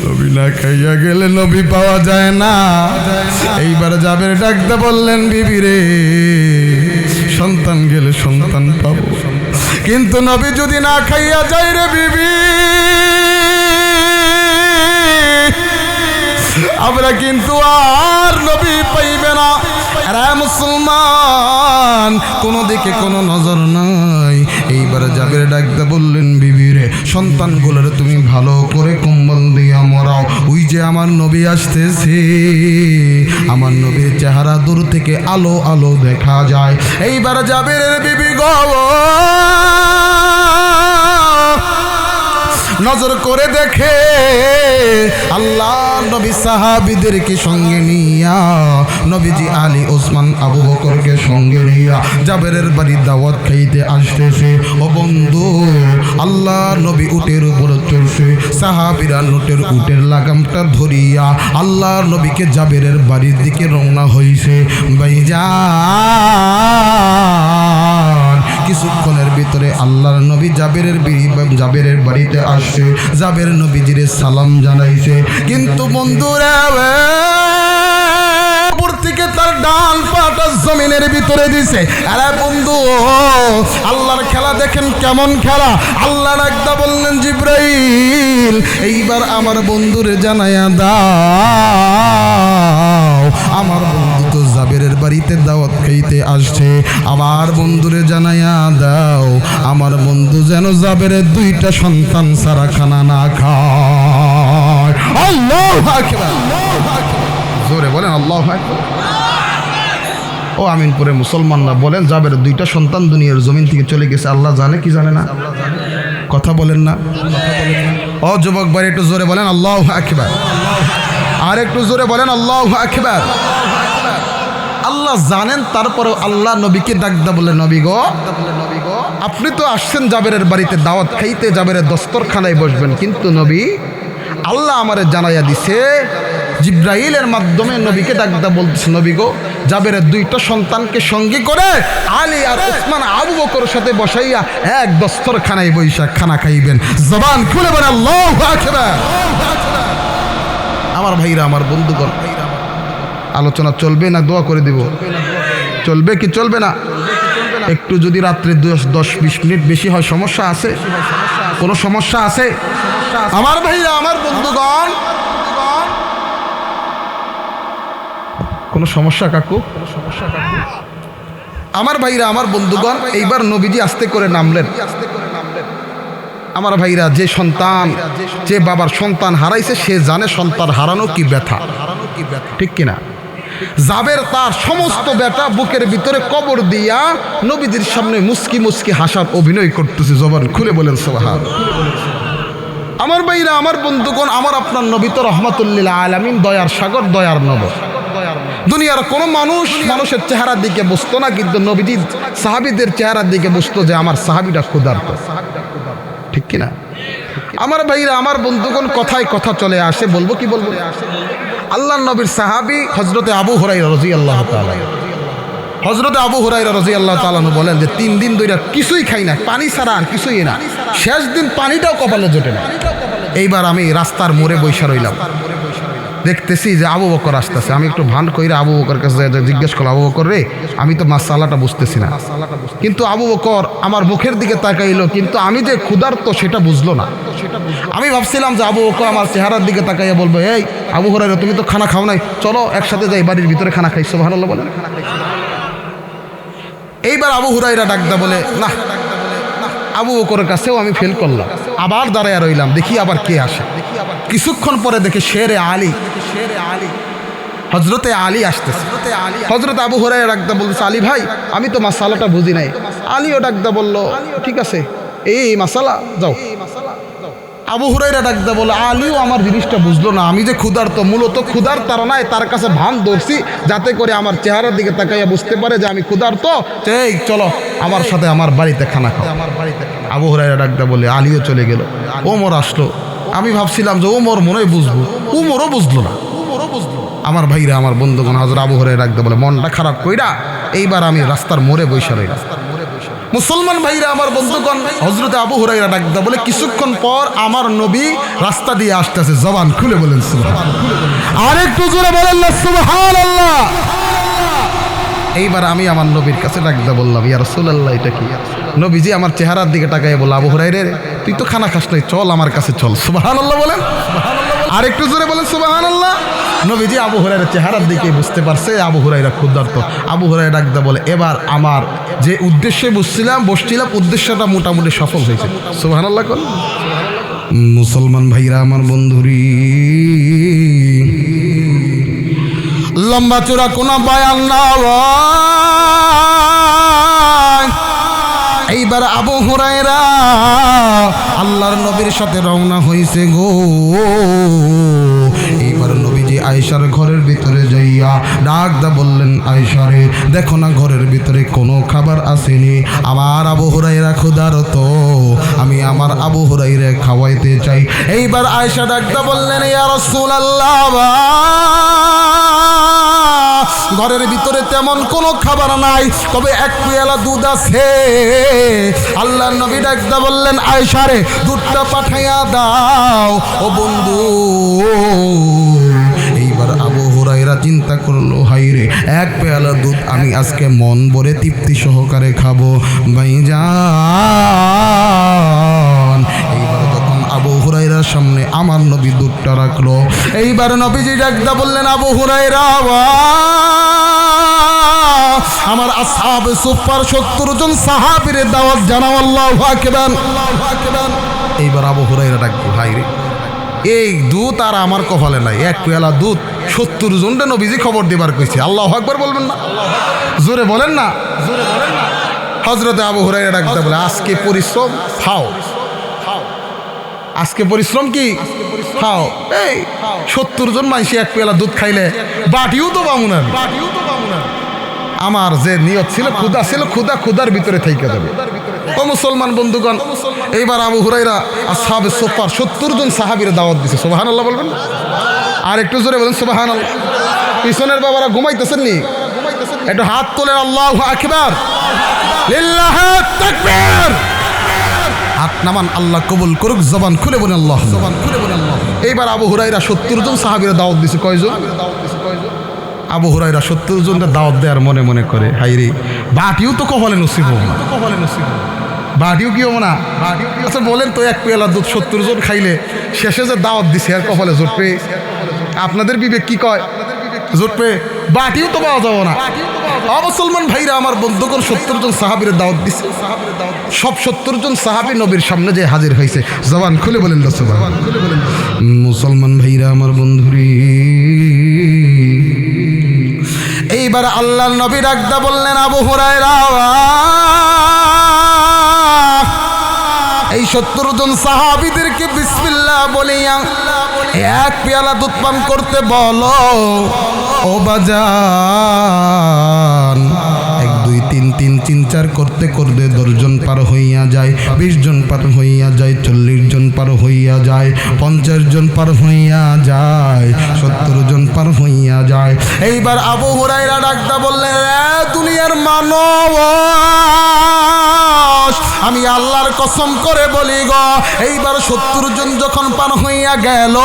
Speaker 1: নবী না খাইয়া গেলে নবী পাওয়া যায় না। এইবার জাবের ডাকতে বললেন, বিবি রে, সন্তান গেলে সন্তান পাবো, কিন্তু নবী যদি না খাইয়া যায় রে বিবি, আমরা কিন্তু আর নবী পাইবে না। রে মুসলমান, কোনো দিকে কোনো নজর নাই। এইবার জাবের ডাকতে বললেন, বিবি রে, সন্তানগুলোর তুমি ভালো করে কম্বল দিয়া মরাও, ওই যে আমার নবী আসতেছে, আমার নবীর চেহারা দূর থেকে আলো আলো দেখা যায়। এইবার জাবের বিবি গো নজর করে দেখে আল্লাহ নবী সাহাবীদেরকে সঙ্গে নিয়া, নবীজি আলী, ওসমান, আবু বকরকে সঙ্গে নিয়া জাবেরের বাড়ি দাওয়াত খাইতে আসতেছে। ও বন্ধু, আল্লাহ নবী উটের উপর চলছে, সাহাবীরা উটের লাগামটা ধরিয়া আল্লাহ নবীকে জাবেরের বাড়ির দিকে রওনা হইছে। ভাইজান, কিছুক্ষণের ভিতরে আল্লাহর নবী জাবেরের বাড়িতে আসছে, জাবের নবীজিরে সালাম জানাইছে, কিন্তু বন্ধুরা উপর থেকে তার ডান পাটা জমিনের ভিতরে দিছে। আরে বন্ধু, আল্লাহর খেলা দেখেন কেমন খেলা। আল্লাহ ডাকদা বললেন, জিব্রাইল, এইবার আমার বন্ধুরে জানাইয়া দাও, আমার বন্ধু তো জাবেরের বাড়িতে দাওয়াত খাইতে আসছে, আমার বন্ধুরে জানাইয়া দাও, আমার বন্ধু যেন জাবেরের দুইটা সন্তান সারা খানা না খায়। আল্লাহু আকবার, জোরে বলেন আল্লাহু আকবার। ও আমিনপুরে মুসলমানরা বলেন, জাবেরের দুইটা সন্তান দুনিয়ার জমিন থেকে চলে গেছে। আল্লাহ জানে কি জানে না? কথা বলেন না। ও যুবক ভাই, একটু জোরে বলেন আল্লাহু আকবার, আর একটু জোরে বলেন আল্লাহু আকবার। আল্লাহ জানেন, তারপরেও আল্লাহ নবীকে ডাকদা বলে, নবী গো, আপনি তো আসছেন জাবেরের বাড়িতে দাওয়াত খাইতে, জাবেরের দস্তরখানায় বসবেন, কিন্তু নবী, আল্লাহ আমারে জানাইয়া দিছে, জিব্রাইলের মাধ্যমে নবীকে ডাকদা বলতেছে, নবী গো, জাবেরের দুইটা সন্তানকে সঙ্গী করে আলী আর ওসমান, আবু বকরের সাথে বসাইয়া এক দস্তরখানায় বৈশা খানা খাইবেন। জবান খুলে বলেন আল্লাহু আকবার। আমার ভাইরা, আমার বন্ধুগণ, আলোচনা চলবে না দোয়া করে দিব? চলবে কি চলবে না? একটু যদি রাত্রে 10-20 মিনিট বেশি হয় সমস্যা আছে? কোনো সমস্যা আছে? আমার ভাইরা, আমার বন্ধুগণ, কোনো সমস্যা কাকু? আমার ভাইরা, আমার বন্ধুগণ, এইবার নবীজি আস্তে করে নামলেন। আমার ভাইরা, যে সন্তান, যে বাবার সন্তান হারাইছে সে জানে সন্তান হারানো কি ব্যথা, ঠিক কিনা? জাবের তার সমস্ত ব্যথা বুকের ভিতরে কবর দিয়া নবীজির সামনে মুস্কি মুস্কি হাসার অভিনয় করতেছে। জবান খুলে বলেন সুবহান। আমার ভাইরা, আমার বন্ধুগণ, আমার আপনার নবী তো রহমাতুল্লিল আলামিন, দয়ার সাগর, দয়ার নবী। দুনিয়ার কোনো মানুষ মানুষের চেহারার দিকে বুঝতো না, কিন্তু নবীজি সাহাবীদের চেহারার দিকে বুঝতো যে আমার সাহাবীরা ক্ষুধার্ত, ঠিক কিনা? আমার ভাইরা, আমার বন্ধুগণ, কথায় কথা চলে আসে, বলবো কি বলবো? আল্লাহর নবীর সাহাবী হযরতে আবু হুরায়রা রাদিয়াল্লাহু তাআলা, হযরতে আবু হুরায়রা রাদিয়াল্লাহু তাআলা বলেন যে 3 দিন ধরে কিছুই খাই না, পানি ছাড়া আর কিছুই না, শেষ দিন পানিটাও কপালে জোটে না। এইবার আমি রাস্তার মোড়ে বইসা রইলাম, দেখতেছি যে আবু বকর আসতেছে। আমি একটু ভান কইরা আবু বকর কাছে জিজ্ঞেস করলাম, আবু বকর রে, আমি তো মাসালাটা বুঝতেছি না। কিন্তু আবু বকর আমার মুখের দিকে তাকাইলো, কিন্তু আমি যে ক্ষুধার্ত সেটা বুঝলো না। আমি ভাবছিলাম যে আবু বকর আমার চেহারার দিকে তাকাইয়া বলবো, এই আবু হুরায়রা, তুমি তো খানা খাও নাই, চলো একসাথে যাই বাড়ির ভিতরে খানা খাই। সুবহানাল্লাহ বলেন। এইবার আবু হুরায়রা ডাকদা বলে, না। আবু বকরের কাছেও আমি ফেল করলাম, আবার দাঁড়ায় রইলাম, দেখি আবার কে আসে। কিছুক্ষণ পরে দেখে শেরে আলী, হযরতে আলী আসতেছে। হযরত আবু হুরায়রা ডাকদা বলতেছে, আলী ভাই, আমি তো মাসালাটা বুঝি নাই। আলীও ডাকদা বলল, ঠিক আছে, এই মাসালা যাও। আবু হুরায়রা ডাকদা বলে, আলীও আমার জিনিসটা বুঝলো না, আমি যে ক্ষুধার্ত, মূলত ক্ষুধার তাড়নায় তার কাছে ভান ধরছি, যাতে করে আমার চেহারার দিকে তাকাইয়া বুঝতে পারে যে আমি ক্ষুধার্ত। এই চলো আমার সাথে আমার বাড়িতে খানা খাও। আবু হুরায়রা ডাকদা বলে, আলীও চলে গেল। ওমর আসলো। আমি ভাবছিলাম যে ওমর মনে হয় বুঝবো, ওমরও বুঝলো না। আমার ভাইরা, আমার বন্ধুগণ, হযরত আবু হুরায়রা ডাকদা বলে, মনটা খারাপ কইরা এইবার আমি রাস্তার মোড়ে বইসা রইলাম। মুসলমান ভাইরা, আমার বন্ধুগণ, হযরত আবু হুরায়রা ডাকদা বলে, কিছুক্ষণ পর আমার নবী রাস্তা দিয়ে আসতেছে। জবান খুলে বলেন সুবহান। আরেকটু জোরে বলেন না সুবহানাল্লাহ। এইবার আমি আমার নবীর কাছে ডাকদা বললাম, ইয়া রাসূলুল্লাহ, এটা কি? নবীজি আমার চেহারার দিকে তাকায় বলে, আবু হুরায়রা, তুই তো খানা খাস নাই, চল আমার কাছে চল। সুবহানাল্লাহ বলেন। আরেকটু জোরে বলেন সুবহানাল্লাহ। নবীজি আবু হুরায়রার চেহারার দিকে বুঝতে পারছে আবু হুরায়রা ক্ষুধার্ত। আবু হুরায়রা ডাকদা বলে, এবার আমার যে উদ্দেশ্যে বসছিলাম উদ্দেশ্যটা মোটামুটি সফল হয়েছে। সুবহানাল্লাহ কোন মুসলমান ভাইরা, আমার বন্ধুরি, লম্বা চূড়া কোন বয়ান না। এইবার আবু হুরায়রা আল্লাহর নবীর সাথে রওনা হয়েছে গো। এইবার নবীজি আয়েশার ঘরের ভিতরে যাইয়া ডাকদা বললেন, আয়েশা রে, দেখো না ঘরের ভিতরে কোনো খাবার আসেনি, আমার আবু হুরায়রা ক্ষুধার্ত, আমি আমার আবু হুরায়রা খাওয়াইতে চাই। এইবার আয়েশা ডাকদা বললেন, ইয়া রাসূলুল্লাহ, ঘরের ভিতরে তেমন কোনো খাবার নাই, তবে এক পেয়ালা দুধ আছে। আল্লাহর নবী ডাকদা বললেন, আয়েশা রে, দুধটা পাঠাইয়া দাও ও বন্ধু। এইবার আবু হুরায়রা চিন্তা করলো, হাই রে, এক পেয়ালা দুধ আমি আজকে মন ভরে তৃপ্তি সহকারে খাবো ভাইজান। এইবার যখন আবু হুরায়রার সামনে আমার নবী দুধটা রাখলো, এইবার নবীজি ডাকদা বললেন, আবু হুরায়রা, আমার আসহাবে সুফার 70 জন সাহাবীর দাওয়াত জানাও। আল্লাহু আকবার। এইবার আবু হুরায়রা ডাকবো, ভাই রে, এই দুধ আর আমার কপালে নাই, এক পেয়ালা দুধ 70 জনটা নবীজি খবর দিবার কইছে। আল্লাহু আকবার বলবেন না? জোরে বলেন না, জোরে বলেন না। হযরতে আবু হুরায়রা ডাকতে বলে, আজকে পরিশ্রম খাও, আজকে পরিশ্রম কি খাও। এই 70 জন মানুষ এক পেয়ালা দুধ খাইলে বাটিও তো পাবো না। আমার যে নিয়ত ছিল, ক্ষুধা ছিল, ক্ষুধার ভিতরে থেকে যাবে। ও মুসলমান বন্ধুগণ, এইবার আবু হুরায়রা আসহাবে সুফার 70 জন সাহাবীর দাওয়াত দিছে। সুবহানাল্লাহ বলবেন। আর একটু জোরে বলেন সুবহানাল্লাহ। পিছনের বাবারা ঘুমাইতেছেন নি? একটু হাত তোলেন, আল্লাহু আকবার, লিল্লাহি তাকবীর। হাত নামান, আল্লাহ কবুল করুক। জবান খুলে বলেন আল্লাহ, জবান খুলে বলেন আল্লাহ। এইবার আবু হুরায়রা 70 জন সাহাবীর দাওয়াত দিছে। কয়জন? আবু হুরায়রা 70 জনকে দাওয়াত দেওয়ার মনে মনে করে, হাই রে, বাটিও তো কপালে নসিব, বাটিও কি হবো না? আচ্ছা বলেন তো, এক পেয়ালা দুধ 70 জন খাইলে শেষে যে দাওয়াত দিছে আর কপালে জোটবে? আপনাদের বিবেক কি কয়? জোটবে? বাটিও তো পাওয়া যাবো না। মুসলমান ভাইরা আমার বন্ধুগণ, 70 জন সাহাবীর দাওয়াত দিছে। সব 70 জন সাহাবী নবীর সামনে যে হাজির হয়েছে। জবান খুলে বলেন সুবহান। মুসলমান ভাইরা আমার বন্ধুরি, এইবার আল্লাহর নবী ডাকদা বললেন, আবু হুরায়রা, এই 70 জন সাহাবীদেরকে বিসমিল্লাহ বলিয়া এক পেয়ালা দুধ পান করতে বলো। ও বাজান, 1 2 3 3 3 4 করতে করতে 10 জন পার হইয়া যায়, 20 জন পার হইয়া যায়, 40 জন পার হইয়া যায়, 50 জন পার হইয়া যায়, 70 জন পার হইয়া যায়। এইবার আবু হুরায়রা ডাকদা বললেন, দুনিয়ার মানব, আমি আল্লাহর কসম করে বলি গো, এইবার 70 জন যখন পার হইয়া গেল,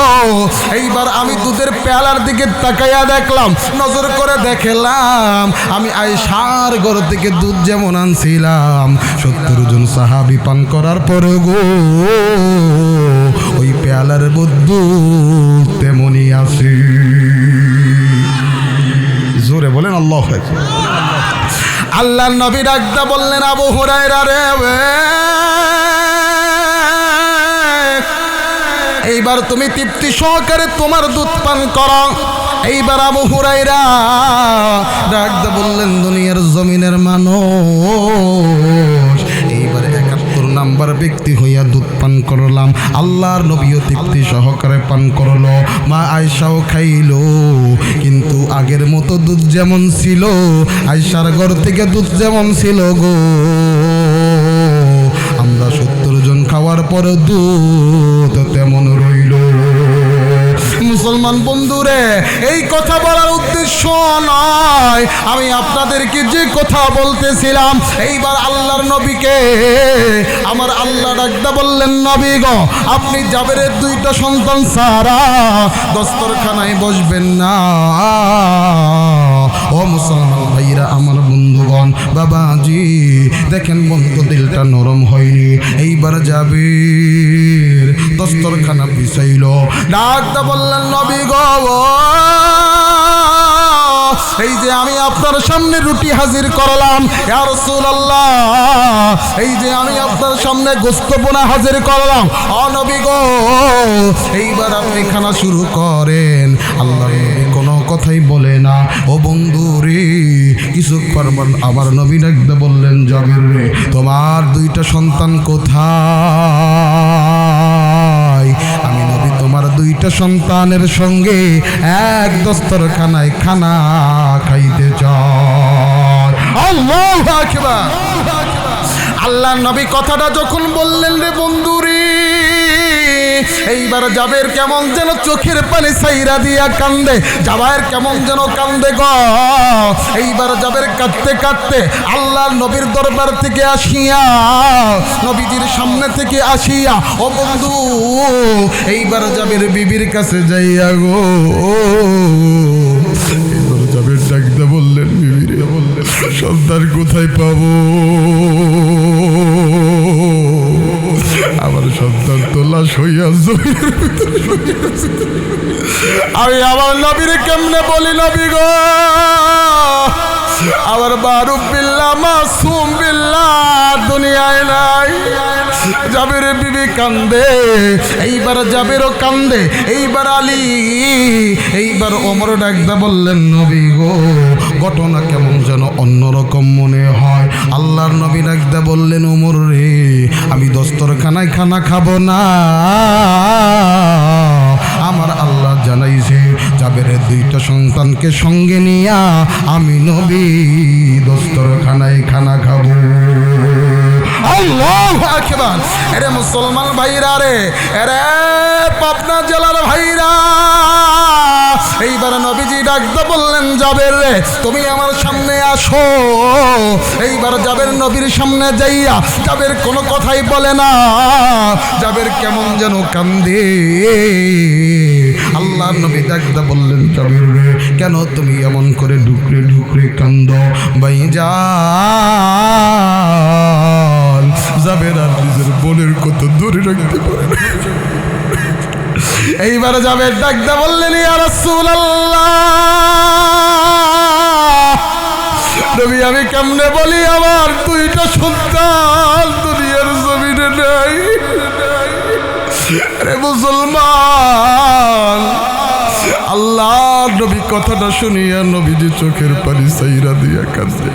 Speaker 1: এইবার আমি দুধের পেয়ালার দিকে তাকাইয়া দেখলাম, নজর করে দেখলাম, আমি আয়েশার ঘর থেকে দুধ যেমন আনছিলাম 70 জন সাহাবী পান করার পরে গো, ওই পেয়ালার দুধ তেমনই আছে। জোরে বলেন আল্লাহু আকবার। আল্লাহর নবী ডাকদা বললেন, আবু হুরায়রা রে, এইবার তুমি তৃপ্তি সহকারে তোমার দুধ পান করো। এইবার আবু হুরায়রা ডাকদা বললেন, দুনিয়ার জমিনের মানুষ, এইবার 71 নাম্বার ব্যক্তি হইয়া দুধ পান করলাম। আল্লাহর নবীও তৃপ্তি সহকারে পান করলো, মা আয়েশাও খাইলো, কিন্তু আগের মতো দুধ যেমন ছিল, আয়েশার ঘর থেকে দুধ যেমন ছিল গো, আমরা 70 জন খাওয়ার পরে দুধ তেমন রইল। মুসলমান বন্ধুরে, এই কথা বলার উদ্দেশ্য নয়, আমি আপনাদেরকে যে কথা বলতেছিলাম, এইবার আল্লাহর নবীকে আমার আল্লাহ ডাকদা বললেন, নবী গো, আপনি জাবেরের 2টা সন্তান ছাড়া দস্তরখানায় বসবেন না। ও মুসলমান ভাইরা আমার বন্ধুগণ, বাবাজি দেখেন বন্ধু, দিলটা নরম হয়নি। এইবার জাবের দস্তরখানা বিছাইল, ডাকদা বললেন, নবী গো, এই যে আমি আপনার সামনে রুটি হাজির করলাম, ইয়া রাসূলুল্লাহ, এই যে আমি আপনার সামনে গোশত বোনা হাজির করলাম, ও নবী গো, এইবার আপনি খানা শুরু করেন। আল্লাহর নবী কোনো কথাই বলে না। ও বন্ধু রে, কিছু করবেন, আমার নবী ডাকতে বললেন, জাবির রে, তোমার 2টা সন্তান কোথায়? আমি নবী তোমার 2টা সন্তানের সঙ্গে এক দস্তরখানায় খানা খাইতে চাই। আল্লাহু আকবার। আল্লাহর নবী কথাটা যখন বললেন রে বন্ধু রে, এইবার জাবের কেমন যেন চোখের পানি ছাইরা দিয়া কান্দে, জাবের কেমন যেন কান্দে গো। এইবার জাবের কাঁদতে কাঁদতে আল্লাহর নবীর দরবার থেকে আসিয়া, নবীজির সামনে থেকে আসিয়া, ও বন্ধু, এইবার জাবের বিবির কাছে যাইয়া গো, এইবার জাবের ডাকতে বললেন, বিবিরে বললেন, সন্তান কোথায় পাবো? আমার সন্তান তো লাশ হইয়া আমি আমার নবীরে কেমনে বলি, নবী গো, আমার বারুফ বিল্লাহ মাসুম বিল্লাহ দুনিয়ায় নাই। জাবের বিবি কান্দে, এইবার জাবেরও কান্দে, এইবার আলী, এইবার ওমর ডাকদা বললেন, নবী গো, ঘটনা কেমন যেন অন্যরকম মনে হয়। আল্লাহর নবী ডাকদা বললেন, ওমর রে, আমি দস্তরখানায় খানা খাবো না, আমার আল্লাহ জানাইছে জাবেরের 2টা সন্তানকে সঙ্গে নিয়া আমি নবী দস্তরখানায় খানা খাবো। আল্লাহু আকবার। আরে মুসলমান ভাইরা রে, আরে পাবনা জেলার ভাইরা, এইবার নবীজি ডাকতে বললেন, জাবের রে, তুমি আমার সামনে আসো। এইবার জাবের নবীর সামনে যাইয়া, জাবের কোনো কথাই বলে না, জাবের কেমন যেন কান্দে। আল্লাহ নবী ডাকতে বললেন, জাবের রে, কেন তুমি এমন করে ঢুকরে ঢুকরে কান্দো? ভাইজান জাবের আর নিজের বোনের কত দূরে রাখতে পারে না। এইবার জাবের ডাকতে বললেন ইয়া রাসূলুল্লাহ, নবী আমি কেমনে বলি আমার দুইটা সন্তান দুনিয়ার জমিনে নাই। আরে মুসলমান, আল্লাহ নবী কথাটা শুনিয়া নবীজি চোখের পানি সাইরা দিয়া কান্দে।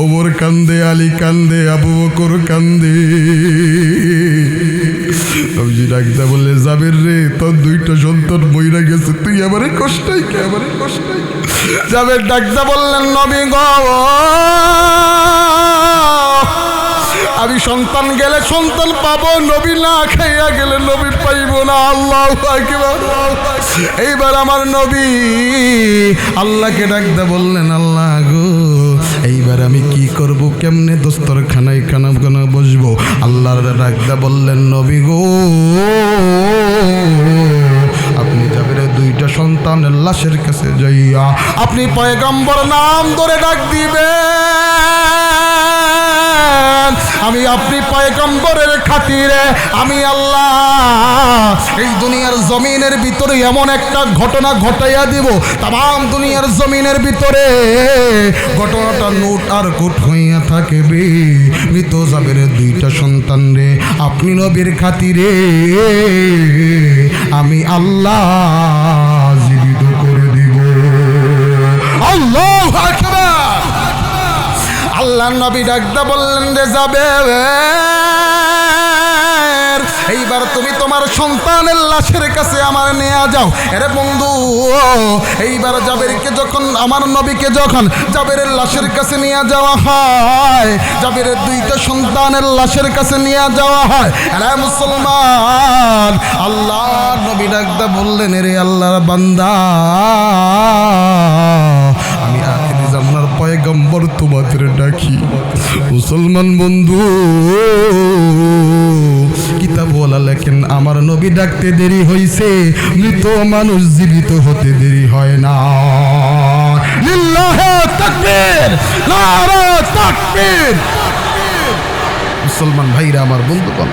Speaker 1: ওমর কান্দে, আলী কান্দে, আবু বকর কান্দে। নবীজি ডাকতে বললে জাবের রে, তোর দুইটা সন্তান মইরা গেছে, তুই আমারে কষ্টাই কে, আমারে কষ্টাই। জাবের ডাকতে বললেন নবী গো, আমি সন্তান গেলে সন্তান পাবো, নবী না খাইয়া গেলে নবী পাইব না। আল্লাহু আকবার। এইবার আমার নবী আল্লাহকে ডাকতে বললেন আল্লাহ গো, এইবার আমি কি করব, কেমনে দস্তরখানায় খানা খানা বসবো। আল্লাহর ডাকতে বললেন নবী গো, আপনি জাবের দুইটা সন্তানের লাশের কাছে যাইয়া আপনি পয়গম্বর নাম ধরে ডাক দিবেন। আমি আপনি পয়গম্বরের খাতিরে আমি আল্লাহ এই দুনিয়ার জমিনের ভিতরে এমন একটা ঘটনা ঘটাইয়া দিব, তাম দুনিয়ার জমিনের ভিতরে ঘটনাটা নোট আর কোট হইয়া থাকবে। মৃত জাবের দুইটা সন্তান রে আপনি নবীর খাতিরে আমি আল্লাহ জীবিত করে দিব। আল্লাহু আকবার। আল্লাহ নবী ডাকতে বললেন রে জাবের, এইবার তুমি তোমার সন্তানের লাশের কাছে আমার নিয়ে যাও। আরে বন্ধু, এইবার জাবেরকে যখন আমার নবীকে যখন জাবেরের লাশের কাছে নিয়ে যাওয়া হয়, জাবেরের দুইটা সন্তানের লাশের কাছে নিয়ে যাওয়া হয়। আরে মুসলমান, আল্লাহ নবী ডাকতে বললেন রে আল্লাহর বান্দা, আমি আখিরি জামানার পয়গম্বর তোমাদের ডাকি। মুসলমান বন্ধু, কিতাব বলা লেখেন আমার নবী ডাকতে দেরি হইছে, মৃত মানুষ জীবিত হতে দেরি হয় না। লিল্লাহি তাকবীর, নারে তাকবীর। মুসলমান ভাইরা আমার, বন্ধুগণ,